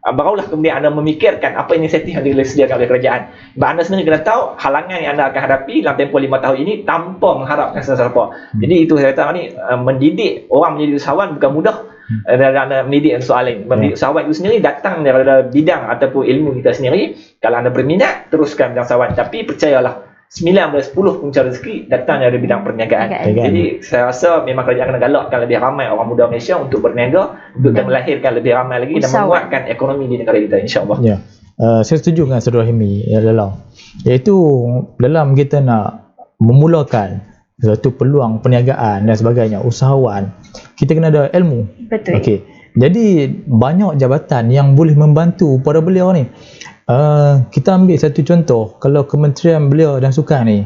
Barulah kemudian anda memikirkan apa inisiatif yang disediakan oleh kerajaan. Sebab anda sendiri kena tahu halangan yang anda akan hadapi dalam tempoh 5 tahun ini tanpa mengharapkan sesiapa. Jadi itu saya kata ni, mendidik orang menjadi usahawan bukan mudah. Dan mendidik soalan mendidik usahawan itu sendiri datang daripada bidang ataupun ilmu kita sendiri. Kalau anda berminat, teruskan bidang usahawan. Tapi percayalah, 9/10 punca rezeki datang dari bidang perniagaan. Jadi saya rasa memang kerajaan kena galakkan lebih ramai orang muda Malaysia untuk berniaga, untuk melahirkan lebih ramai lagi dan menguatkan ekonomi di negara kita, insyaAllah. Saya setuju dengan Saudara Helmi iaitu dalam kita nak memulakan satu peluang perniagaan dan sebagainya, usahawan, kita kena ada ilmu. Betul. Jadi banyak jabatan yang boleh membantu para beliau ni. Kita ambil satu contoh, kalau Kementerian Belia dan Sukan ni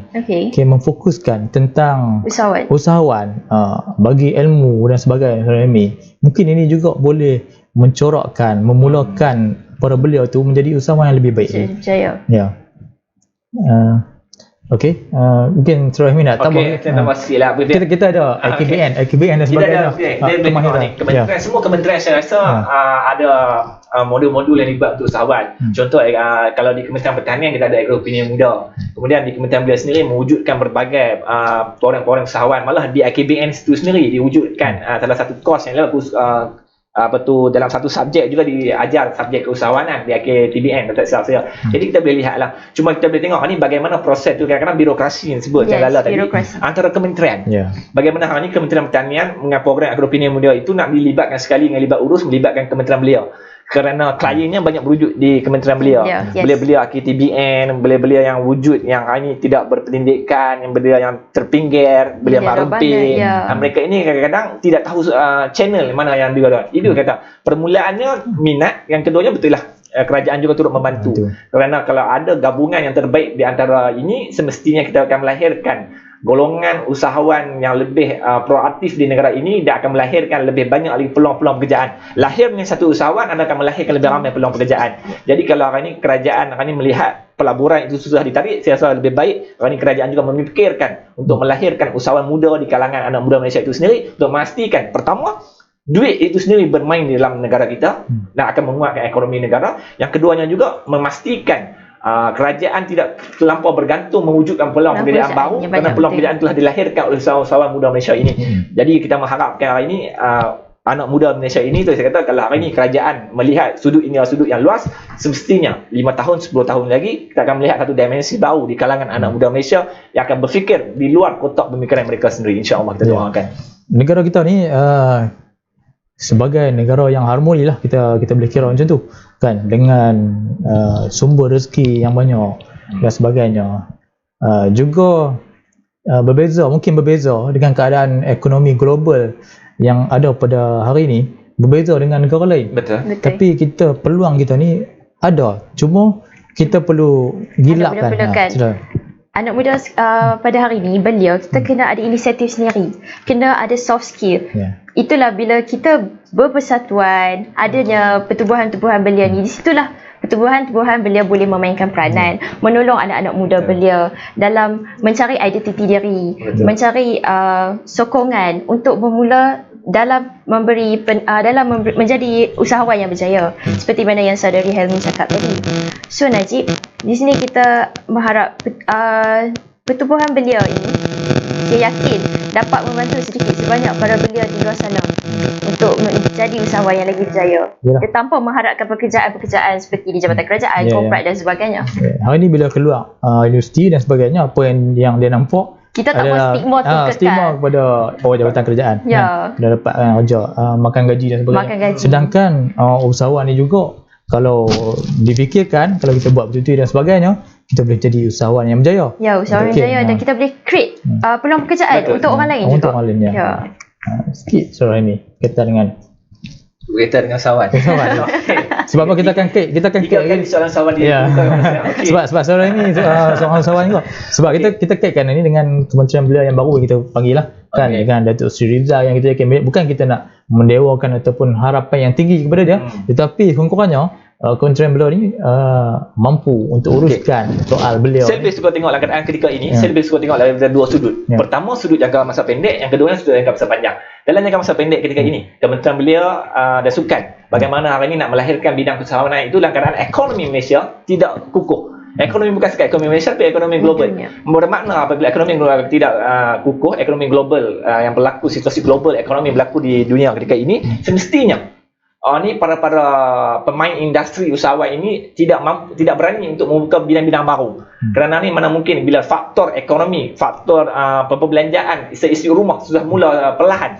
memfokuskan tentang usahawan, bagi ilmu dan sebagainya, mungkin ini juga boleh mencorakkan, memulakan para beliau tu menjadi usahawan yang lebih baik. Jaya. Ya. Okey, mungkin Saudara Rahmi nak tambah. Okey, saya tambah sikit lah. Kita ada IKBN dan sebagainya. Kementerian, semua kementerian saya rasa ada modul-modul yang libat untuk usahawan. Contoh, kalau di Kementerian Pertanian kita ada agropreneur muda. Kemudian di Kementerian Belia sendiri mewujudkan berbagai orang-orang usahawan. Malah di IKBN itu sendiri diwujudkan salah satu kos yang dalam satu subjek juga diajar subjek keusahawanan di AKTBN, tak silap saya. Jadi kita boleh lihatlah. Cuma kita boleh tengok ni bagaimana proses tu, kadang-kadang birokrasi yang disebut Lala tadi antara kementerian. Bagaimana hari ni Kementerian Pertanian dengan program agropreneur muda itu nak dilibatkan sekali dengan libat urus melibatkan Kementerian Belia. Kerana kliennya banyak berujuk di Kementerian Belia. Belia AKTBN, belia yang wujud yang hari ini tidak berpendidikan, yang belia yang terpinggir, belia mak rempit. Mereka ini kadang-kadang tidak tahu channel mana yang dia ada. Itu kata permulaannya minat, yang keduanya betul lah kerajaan juga turut membantu. Kerana kalau ada gabungan yang terbaik di antara ini, semestinya kita akan melahirkan golongan usahawan yang lebih proaktif di negara ini. Dia akan melahirkan lebih banyak lagi peluang-peluang pekerjaan. Lahirnya satu usahawan anda akan melahirkan lebih ramai peluang pekerjaan. Jadi kalau hari ini kerajaan hari ini melihat pelaburan itu susah ditarik, saya rasa lebih baik hari ini kerajaan juga memikirkan untuk melahirkan usahawan muda di kalangan anak muda Malaysia itu sendiri, untuk memastikan pertama duit itu sendiri bermain di dalam negara kita dan akan menguatkan ekonomi negara. Yang keduanya juga memastikan kerajaan tidak terlampau bergantung mewujudkan peluang pekerjaan baru, kerana peluang pekerjaan telah dilahirkan oleh usahawan muda Malaysia ini. Jadi kita mengharapkan hari ini anak muda Malaysia ini, tu saya kata, kalau hari ini kerajaan melihat sudut ini adalah sudut yang luas, semestinya 5 tahun 10 tahun lagi kita akan melihat satu dimensi baru di kalangan anak muda Malaysia yang akan berfikir di luar kotak pemikiran mereka sendiri. InsyaAllah kita doakan. Negara kita ni sebagai negara yang harmoni lah, kita boleh kira macam tu kan, dengan sumber rezeki yang banyak dan sebagainya. Juga mungkin berbeza dengan keadaan ekonomi global yang ada pada hari ini, berbeza dengan negara lain. Betul. Tapi peluang kita ni ada, cuma kita perlu gilapkan. Anak muda pada hari ini, belia, kita kena ada inisiatif sendiri, kena ada soft skill. Itulah bila kita berpersatuan, adanya pertubuhan-pertubuhan belia ni, di situlah pertubuhan-pertubuhan belia boleh memainkan peranan, menolong anak-anak muda belia dalam mencari identiti diri, mencari sokongan untuk bermula dalam menjadi usahawan yang berjaya, seperti mana yang Saudari Helmi cakap tadi. So Najib, di sini kita mengharap pertubuhan belia ini, saya yakin dapat membantu sedikit sebanyak para belia di luar sana untuk menjadi usahawan yang lagi berjaya, tanpa mengharapkan pekerjaan-pekerjaan seperti di jabatan kerajaan, korporat dan sebagainya. Hari ini bila keluar universiti dan sebagainya, apa yang dia nampak, kita tak mahu stigma tu kekal. Stigma kepada jabatan kerajaan. Dah dapat kerja, makan gaji dan sebagainya. Sedangkan usahawan ni juga, kalau difikirkan, kalau kita buat betul-betul dan sebagainya, kita boleh jadi usahawan yang berjaya. Usahawan yang berjaya, dan kita boleh create peluang pekerjaan untuk orang lain juga. Untuk orang lain, sikit soal ini kaitan dengan usahawan. Sebab apa kita akan kait soalan usahawan dia. Sebab soalan ini soalan usahawan juga. Sebab kita kaitkan ini dengan Kementerian Belia yang baru kita panggil lah, kan, dengan Datuk Seri Rizal yang kita yakin, bukan kita nak mendewakan ataupun harapan yang tinggi kepada dia, tetapi kurang-kurangnya Kementerian Belia ni mampu untuk uruskan soal belia. Saya lebih suka tengoklah keadaan ketika ini, saya lebih suka tengoklah dari dua sudut. Pertama, sudut jangka masa pendek, yang kedua sudut jangka masa panjang. Dalam jangka masa pendek ketika ini, Kementerian Belia dan Sukan, bagaimana hari ini nak melahirkan bidang keusahawanan itu dalam keadaan ekonomi Malaysia tidak kukuh. Ekonomi bukan sekadar ekonomi Malaysia, tapi ekonomi global. Bermakna apabila ekonomi global tidak kukuh, ekonomi global yang berlaku, situasi global ekonomi berlaku di dunia ketika ini, semestinya para pemain industri usahawan ini tidak berani untuk membuka bidang-bidang baru. Kerana ni mana mungkin bila faktor ekonomi, faktor perbelanjaan, isi rumah sudah mula perlahan,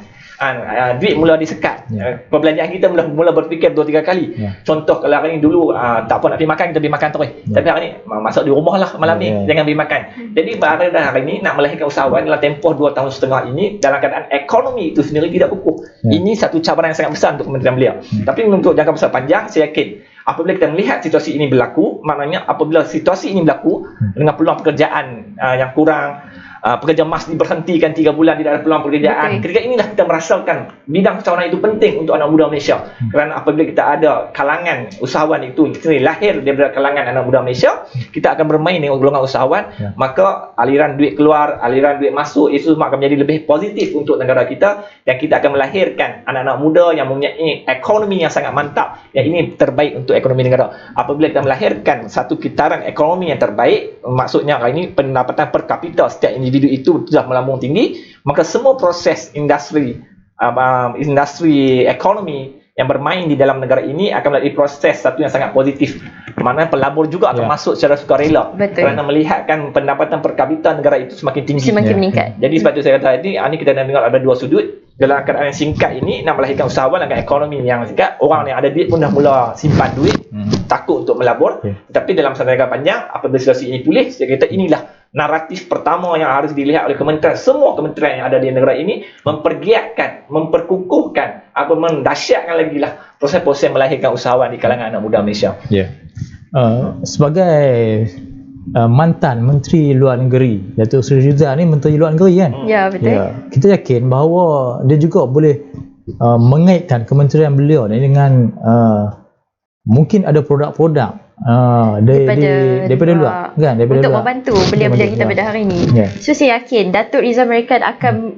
duit mula disekat. Perbelanjaan kita mula berfikir 2-3 kali. Contoh kalau hari ni dulu tak apa nak pergi makan, kita pergi makan terus. Tapi hari ni masak di rumah lah malam ni, jangan pergi makan. Jadi pada hari ni nak melahirkan usahawan dalam tempoh 2 tahun setengah ini dalam keadaan ekonomi itu sendiri tidak kukuh. Ini satu cabaran yang sangat besar untuk Kementerian Belia. Tapi untuk jangka besar panjang, saya yakin apabila kita melihat situasi ini berlaku, maknanya apabila situasi ini berlaku dengan peluang pekerjaan yang kurang, pekerja mas diberhentikan 3 bulan, tidak ada peluang pekerjaan. Ketika inilah kita merasakan bidang usahawan itu penting untuk anak muda Malaysia. Kerana apabila kita ada kalangan usahawan itu lahir daripada kalangan anak muda Malaysia, kita akan bermain dengan golongan usahawan, maka aliran duit keluar, aliran duit masuk itu semua akan menjadi lebih positif untuk negara kita, dan kita akan melahirkan anak-anak muda yang mempunyai ekonomi yang sangat mantap. Yang ini terbaik untuk ekonomi negara. Apabila kita melahirkan satu kitaran ekonomi yang terbaik, maksudnya ini pendapatan per kapita setiap individu itu sudah melambung tinggi, maka semua proses industri ekonomi yang bermain di dalam negara ini akan melalui proses satu yang sangat positif. Mana pelabur juga akan masuk secara sukarela kerana melihatkan pendapatan per kapita negara itu semakin tinggi, semakin meningkat. Jadi sebab itu saya kata tadi, ini kita dah dengar ada 2 sudut. Dalam keadaan yang singkat ini nak melahirkan usahawan dengan ekonomi yang singkat, orang yang ada duit pun dah mula simpan duit, takut untuk melabur. Tapi dalam satu jangka panjang, apabila situasi ini pulih, saya kata inilah naratif pertama yang harus dilihat oleh kementerian, semua kementerian yang ada di negara ini, mempergiatkan, memperkukuhkan, mendahsyatkan lagi lah proses-proses melahirkan usahawan di kalangan anak muda Malaysia. Sebagai mantan Menteri Luar Negeri, Datuk Seri Rizal ni Menteri Luar Negeri kan? Ya, betul. Kita yakin bahawa dia juga boleh mengaitkan kementerian beliau ni dengan mungkin ada produk-produk daripada luar kan, daripada untuk luar, membantu beliau-beliau kita pada hari ini. So saya yakin Datuk Rizal Merican akan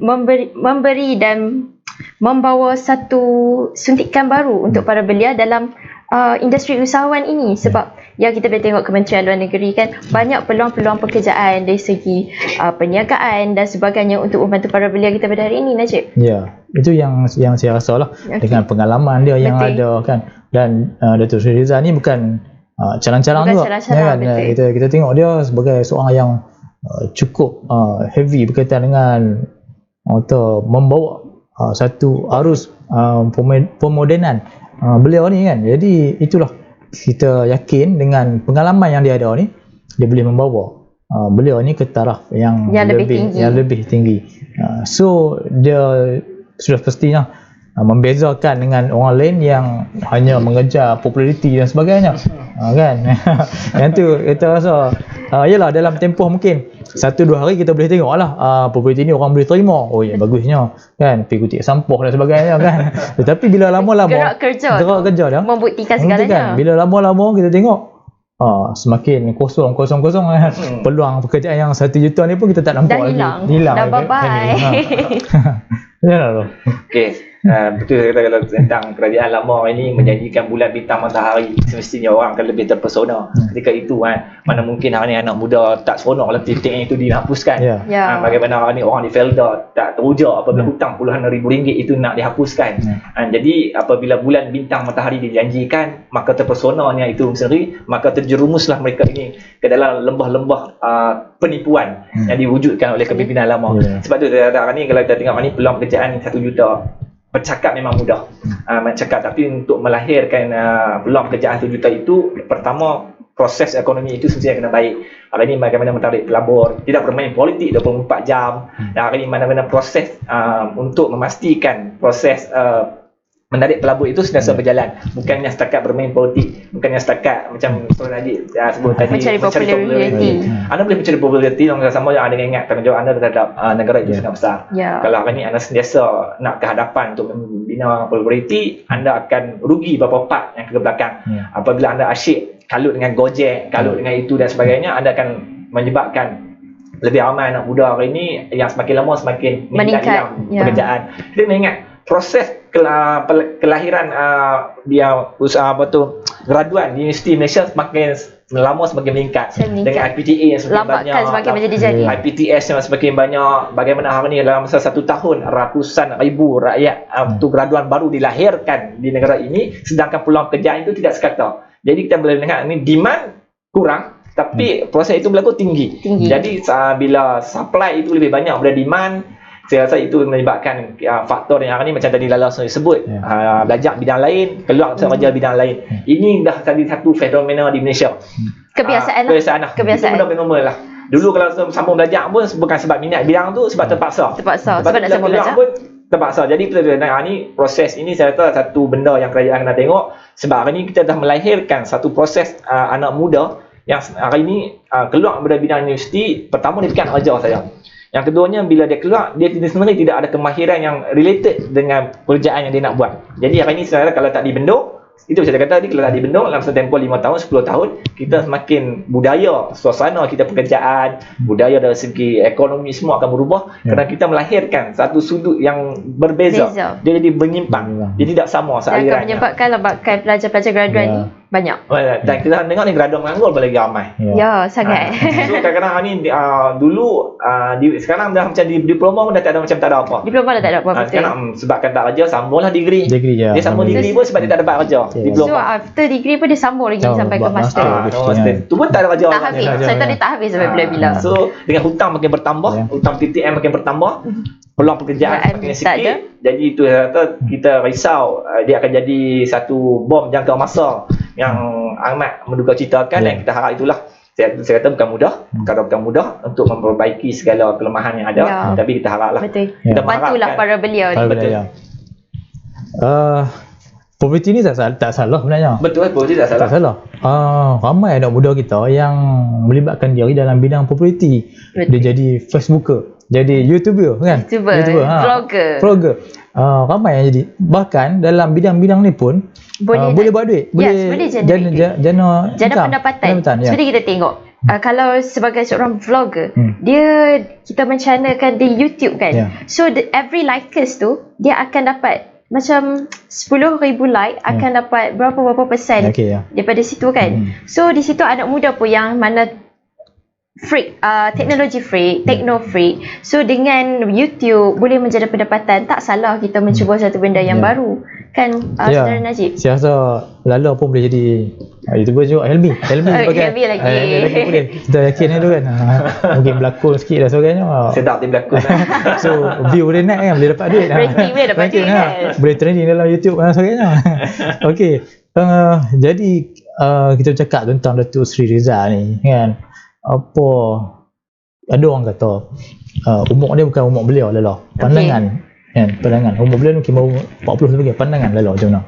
memberi dan membawa satu suntikan baru untuk para belia dalam industri usahawan ini, sebab yang kita boleh tengok Kementerian Luar Negeri kan banyak peluang-peluang pekerjaan dari segi perniagaan dan sebagainya untuk membantu para belia kita pada hari ini, Najib. Ya, itu yang saya rasa lah dengan pengalaman dia yang ada kan. Dan Datuk Seri Rizal ni bukan calang-calang juga kan. Kita tengok dia sebagai seorang yang cukup heavy berkaitan dengan membawa satu arus pemodenan beliau ni kan. Jadi itulah kita yakin dengan pengalaman yang dia ada ni, dia boleh membawa beliau ni ke taraf yang lebih tinggi. So dia sudah pastinya membezakan dengan orang lain yang hanya mengejar populariti dan sebagainya, kan. Yang tu kita rasa yalah, dalam tempoh mungkin 1-2 hari kita boleh tengok lah populariti ni orang boleh terima, oh ya bagusnya kan, pergi kutip sampah dan sebagainya kan. Tetapi bila lama-lama gerak kerja dia membuktikan segalanya kan? Bila lama-lama kita tengok semakin kosong kan. Peluang pekerjaan yang 1 juta ni pun kita tak nampak lagi. Dah hilang. Dah bye-bye. Okey. Betul kata kalau tentang kerajaan lama ini menjanjikan bulan bintang matahari, semestinya orang akan lebih terpesona ketika itu kan. Mana mungkin hari ni anak muda tak seronok lah titik itu dihapuskan. Bagaimana hari ni orang di Felda tak teruja apabila hutang puluhan ribu ringgit itu nak dihapuskan. Jadi apabila bulan bintang matahari dijanjikan, maka terpesonanya itu sendiri, maka terjerumuslah mereka ini ke dalam lembah-lembah penipuan yang diwujudkan oleh kepimpinan lama. Sebab tu hari ni kalau kita tengok hari ni peluang pekerjaan 1 juta, bercakap memang mudah bercakap, tapi untuk melahirkan peluang pekerjaan 1 juta itu, pertama proses ekonomi itu semestinya kena baik. Hari ini bagaimana menarik pelabur, tidak bermain politik 24 jam, dan hari ini mana-mana proses untuk memastikan proses menarik pelabur itu sentiasa berjalan, bukannya setakat bermain politik, bukannya setakat macam Tuan Najib sebut tadi mencari populariti. Anda boleh mencari populariti, yang sama anda ingat tanggungjawab anda terhadap negara itu sangat besar. Kalau hari ini anda sentiasa nak ke hadapan untuk membina populariti, anda akan rugi beberapa part yang ke belakang. Apabila anda asyik kalut dengan Gojek, kalut dengan itu dan sebagainya, anda akan menyebabkan lebih ramai anak muda hari ini yang semakin lama semakin meningkat pekerjaan. Kita kena ingat proses kelahiran dia usaha graduan di Universiti Malaysia semakin lama semakin meningkat. Dengan IPTA yang semakin banyak, semakin menjadi jadi. IPTS yang semakin banyak. Bagaimana hari ini dalam masa 1 tahun ratusan ribu rakyat graduan baru dilahirkan di negara ini, sedangkan peluang pekerjaan itu tidak sekata. Jadi kita boleh lihat ini demand kurang, tapi proses itu berlaku tinggi. Jadi bila supply itu lebih banyak daripada demand, Saya rasa itu menyebabkan faktor yang hari ni macam tadi Lala sebut, belajar bidang lain, keluar kerja bidang lain. Ini dah tadi satu fenomena di Malaysia. Kebiasaan lah. Itu benda normal lah. Dulu kalau sambung belajar pun bukan sebab minat bidang tu, sebab terpaksa. Sebab nak sambung belajar pun terpaksa. Jadi ni proses ini saya rasa satu benda yang kerajaan kena tengok, sebab hari ni kita dah melahirkan satu proses anak muda yang hari ni keluar dari bidang universiti. Pertama dia fikir nak kerja saya. Yang keduanya, bila dia keluar, dia sendiri tidak ada kemahiran yang related dengan pekerjaan yang dia nak buat. Jadi hari ini sebenarnya kalau tak dibendung, itu saya kata tadi, kalau tak dibendung dalam tempoh 5 tahun, 10 tahun, kita semakin budaya, suasana kita pekerjaan, budaya dari segi ekonomi semua akan berubah kerana kita melahirkan satu sudut yang berbeza. Dia jadi menyimpang. Dia tidak sama alirannya. Dia akan menyebabkan lembakan pelajar-pelajar graduan ni banyak. Dan kita tengok ni graduan menganggur lagi ramai. Ya, sangat. So kadang-kadang ni dulu sekarang dah macam di diploma pun dah tak ada, macam tak ada apa. Diploma dah tak ada apa. Sekarang sebabkan tak kerja, sambunglah degree. Dia sambung degree pun sebab dia tak dapat kerja. So after degree pun dia sambung lagi sampai ke master. Tu pun tak ada kerja. Tak habis. Saya tahu dia tak habis sampai bila-bila. So dengan hutang makin bertambah, hutang PTM makin bertambah, peluang pekerjaan makin sikit. Jadi itu saya kata kita risau dia akan jadi satu bom jangka masa yang amat menduga citakan. Dan kita harap itulah, saya kata bukan mudah untuk memperbaiki segala kelemahan yang ada, tapi kita haraplah kita bantulah para belia ni. Poverty ni tak salah sebenarnya. Betul, poverty tak salah. Ramai anak muda kita yang melibatkan diri dalam bidang poverty. Dia jadi Facebooker, jadi YouTuber kan? YouTuber, vlogger. Ramai yang jadi. Bahkan dalam bidang-bidang ni pun boleh buat duit. Boleh jana pendapatan. Seperti kita tengok, kalau sebagai seorang vlogger, kita menchannelkan di YouTube kan. So every likers tu dia akan dapat macam 10,000 like akan dapat berapa persen daripada situ kan. So di situ anak muda pun yang mana freak, teknologi freak, techno freak. So dengan YouTube boleh menjadi pendapatan. Tak salah kita mencuba satu benda yang baru kan, Saudara Najib. Saya rasa Lala pun boleh jadi YouTuber juga. Helmi lagi. Boleh. Kita yakin tu kan. Mungkin berlakon sikit dan sebagainya. Sedap dia berlakon. So view boleh naik kan, boleh dapat duit. Rating boleh dapat duit kan. Boleh trending dalam YouTube dan sebagainya. Okey. Jadi kita bercakap tentang Datuk Seri Rizal ni kan. Ada orang kata umur dia bukan umur beliau Lala. Pandangan kan, pandangan umur beliau mungkin baru 40 sebagainya. Pandangan Lala macam mana?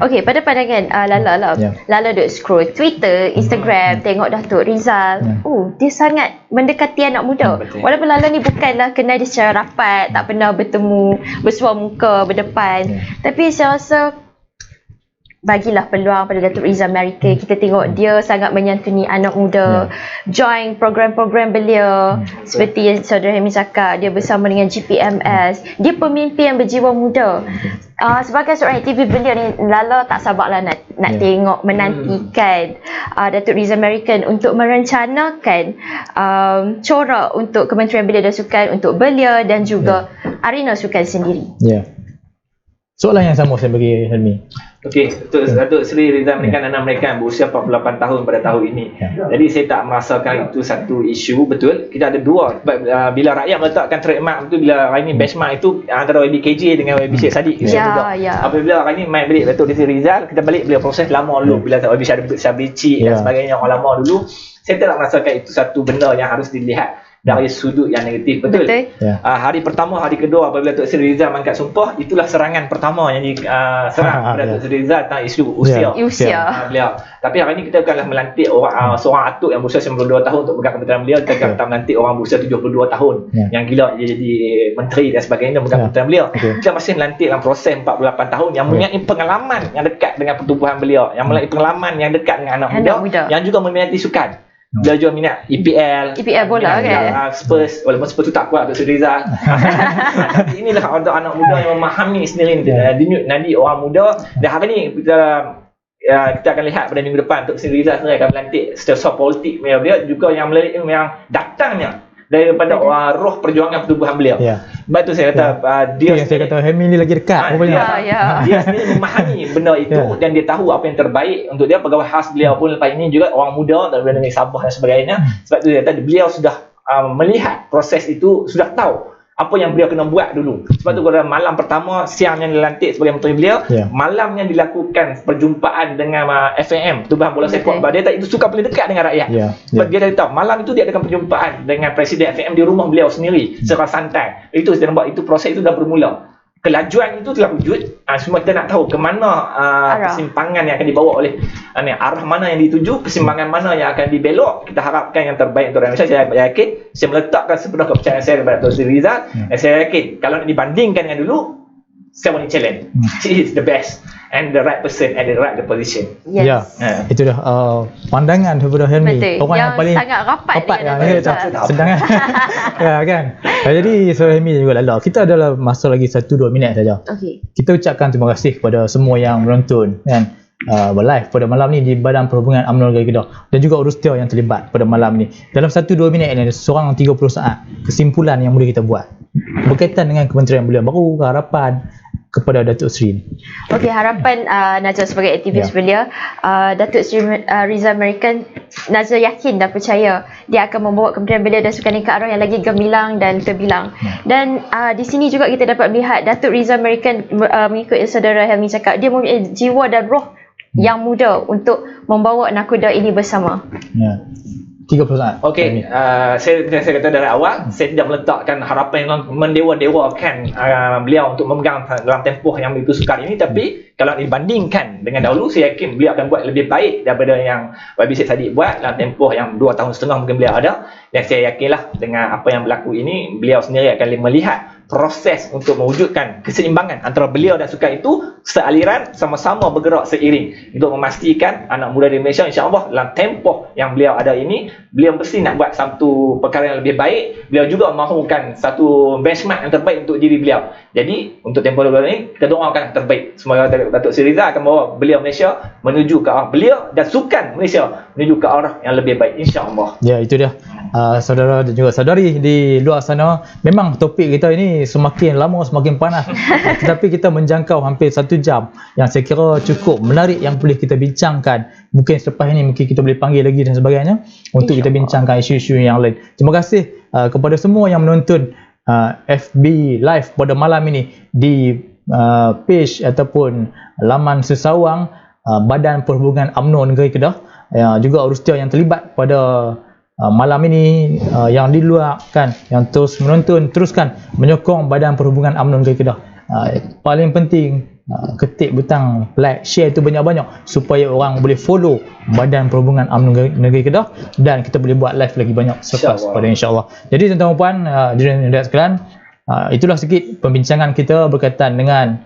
Okey, pada pandangan Lala lah. Lala duk scroll Twitter, Instagram, tengok Datuk Rizal. Dia sangat mendekati anak muda. Walaupun Lala ni bukanlah kenal dia secara rapat, tak pernah bertemu bersuar muka berdepan. Tapi saya rasa bagilah peluang pada Datuk Rizal Amerika. Kita tengok dia sangat menyantuni anak muda, join program-program beliau. Seperti yang Saudara Helmi cakap, dia bersama dengan GPMS. Dia pemimpin yang berjiwa muda. Sebagai seorang aktivis belia ni, Lala tak sabarlah nak tengok, menantikan Datuk Rizal American untuk merencanakan corak untuk Kementerian Belia dan Sukan untuk belia dan juga arena sukan sendiri. Soalan yang sama saya bagi Helmi. Okey, Datuk Seri Rizal American anak mereka berusia 48 tahun pada tahun ini. Jadi saya tak merasakan itu satu isu, betul. Kita ada dua. Bila rakyat meletakkan trademark tu, bila hari ni benchmark itu antara YBKJ dengan YB Syed Saddiq. Apabila hari ni main balik Datuk Seri Rizal, kita balik beliau proses lama dulu. Bila YB Syabri dan sebagainya orang lama dulu, saya tak merasakan itu satu benda yang harus dilihat dari sudut yang negatif, betul. Hari pertama, hari kedua apabila Datuk Seri Rizal mangkat sumpah, itulah serangan pertama yang diserang kepada Datuk Seri Rizal tentang isu usia beliau. Tapi hari ini kita bukanlah melantik orang seorang atuk yang berusia 92 tahun untuk pegang kementerian beliau. Kita akan melantik orang berusia 72 tahun yang gila dia jadi menteri dan sebagainya pegang kementerian beliau. Kita masih melantik dalam proses 48 tahun yang mempunyai pengalaman yang dekat dengan pertubuhan beliau, yang mempunyai pengalaman yang dekat dengan anak muda, yang juga meminati sukan. Dia juga minat EPL bola kan. Spurs, walaupun Spurs tu tak kuat Datuk Seri Rizal. Inilah untuk anak muda yang memahami sendiri nadi orang muda. Dan hari ni kita akan lihat pada minggu depan Datuk Seri Rizal sendiri akan melantik secara politik dia juga yang datangnya daripada roh perjuangan pertubuhan beliau. Sebab tu saya kata dia yang saya kata Helmi ni lagi dekat dia sendiri memahami benda itu dan dia tahu apa yang terbaik untuk dia. Pegawai khas beliau pun lepas ini juga orang muda dari Sabah dan sebagainya. Sebab tu dia kata beliau sudah melihat proses itu, sudah tahu apa yang beliau kena buat dulu. Sebab tu pada malam pertama, siang yang dilantik sebagai menteri beliau, malam yang dilakukan perjumpaan dengan FAM, Tubuhan Bola Sepak, dia tak itu suka paling dekat dengan rakyat. Sebab dia dah tahu malam itu dia adakan perjumpaan dengan Presiden FAM di rumah beliau sendiri secara santai. Itu dia nampak, itu proses itu dah bermula. Kelajuan itu telah wujud. Semua kita nak tahu ke mana persimpangan yang akan dibawa oleh arah mana yang dituju, persimpangan mana yang akan dibelok. Kita harapkan yang terbaik untuk Malaysia. Saya yakin, saya meletakkan sepenuh kepercayaan saya kepada Dr. Sri Rizal. Saya yakin kalau nak dibandingkan dengan dulu, saya boleh challenge. She is the best and the right person at the right position. Ya, itu dah pandangan daripada Helmi. Orang yang paling sangat rapat yang sedang ya kan. Jadi Saudara Helmi juga Lala, kita adalah masa lagi 1-2 minit saja. Kita ucapkan terima kasih kepada semua yang menonton kan live pada malam ni di Badan Perhubungan UMNO Negeri Kedah, dan juga Urustia yang terlibat pada malam ni. Dalam 1-2 minit ini seorang 30 saat kesimpulan yang boleh kita buat berkaitan dengan kementerian beliau baru, harapan kepada Datuk Sri. Okey, harapan Najah sebagai aktivis belia, Datuk Sri Rizal Merican, Najah yakin dan percaya dia akan membawa kementerian belia dan sukan ke arah yang lagi gemilang dan terbilang. Dan di sini juga kita dapat melihat Datuk Rizal Merican, mengikut yang saudara Helmi cakap, dia mempunyai jiwa dan roh yang muda untuk membawa nakoda ini bersama. 30 saat. Okey, saya kata dari awal, saya tidak meletakkan harapan yang mendewa-dewakan beliau untuk memegang dalam tempoh yang begitu sukar ini, tapi kalau dibandingkan dengan dahulu, saya yakin beliau akan buat lebih baik daripada yang YB Syed Saddiq buat dalam tempoh yang 2 tahun setengah mungkin beliau ada. Dan saya yakinlah dengan apa yang berlaku ini, beliau sendiri akan melihat proses untuk mewujudkan keseimbangan antara beliau dan sukan itu sealiran, sama-sama bergerak seiring untuk memastikan anak muda di Malaysia insya-Allah dalam tempoh yang beliau ada ini, beliau mesti nak buat satu perkara yang lebih baik. Beliau juga mahukan satu benchmark yang terbaik untuk diri beliau. Jadi untuk tempoh beliau ini, kita doakan yang terbaik. Semoga Datuk Sri Rizal akan bawa beliau Malaysia menuju ke arah beliau dan sukan Malaysia menuju ke arah yang lebih baik insya-Allah. Ya, itu dia. Saudara dan juga saudari di luar sana, memang topik kita ini semakin lama semakin panas. Tetapi kita menjangkau hampir 1 jam yang saya kira cukup menarik yang boleh kita bincangkan. Mungkin selepas ini mungkin kita boleh panggil lagi dan sebagainya untuk kita bincangkan isu-isu yang lain. Terima kasih kepada semua yang menonton FB Live pada malam ini di page ataupun laman sesawang Badan Perhubungan UMNO Negeri Kedah, juga Urustia yang terlibat pada malam ini, yang di luar kan, yang terus menonton, teruskan menyokong Badan Perhubungan UMNO Negeri Kedah. Paling penting, ketik butang like, share itu banyak-banyak supaya orang boleh follow Badan Perhubungan UMNO Negeri Kedah, dan kita boleh buat live lagi banyak selepas pada insya-Allah. Jadi tuan-tuan dan puan, hadirin sekalian, itulah sedikit pembincangan kita berkaitan dengan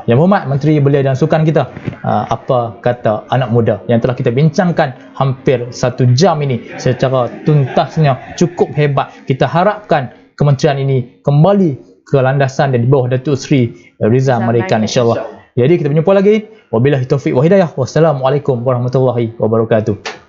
Yang Berhormat Menteri Belia dan Sukan kita, apa kata anak muda, yang telah kita bincangkan hampir 1 jam ini secara tuntasnya, cukup hebat. Kita harapkan kementerian ini kembali ke landasan dan di bawah Datuk Sri Rizal Merican insya-Allah. Jadi kita berjumpa lagi. Wabillahi taufiq wa hidayah. Wassalamualaikum warahmatullahi wabarakatuh.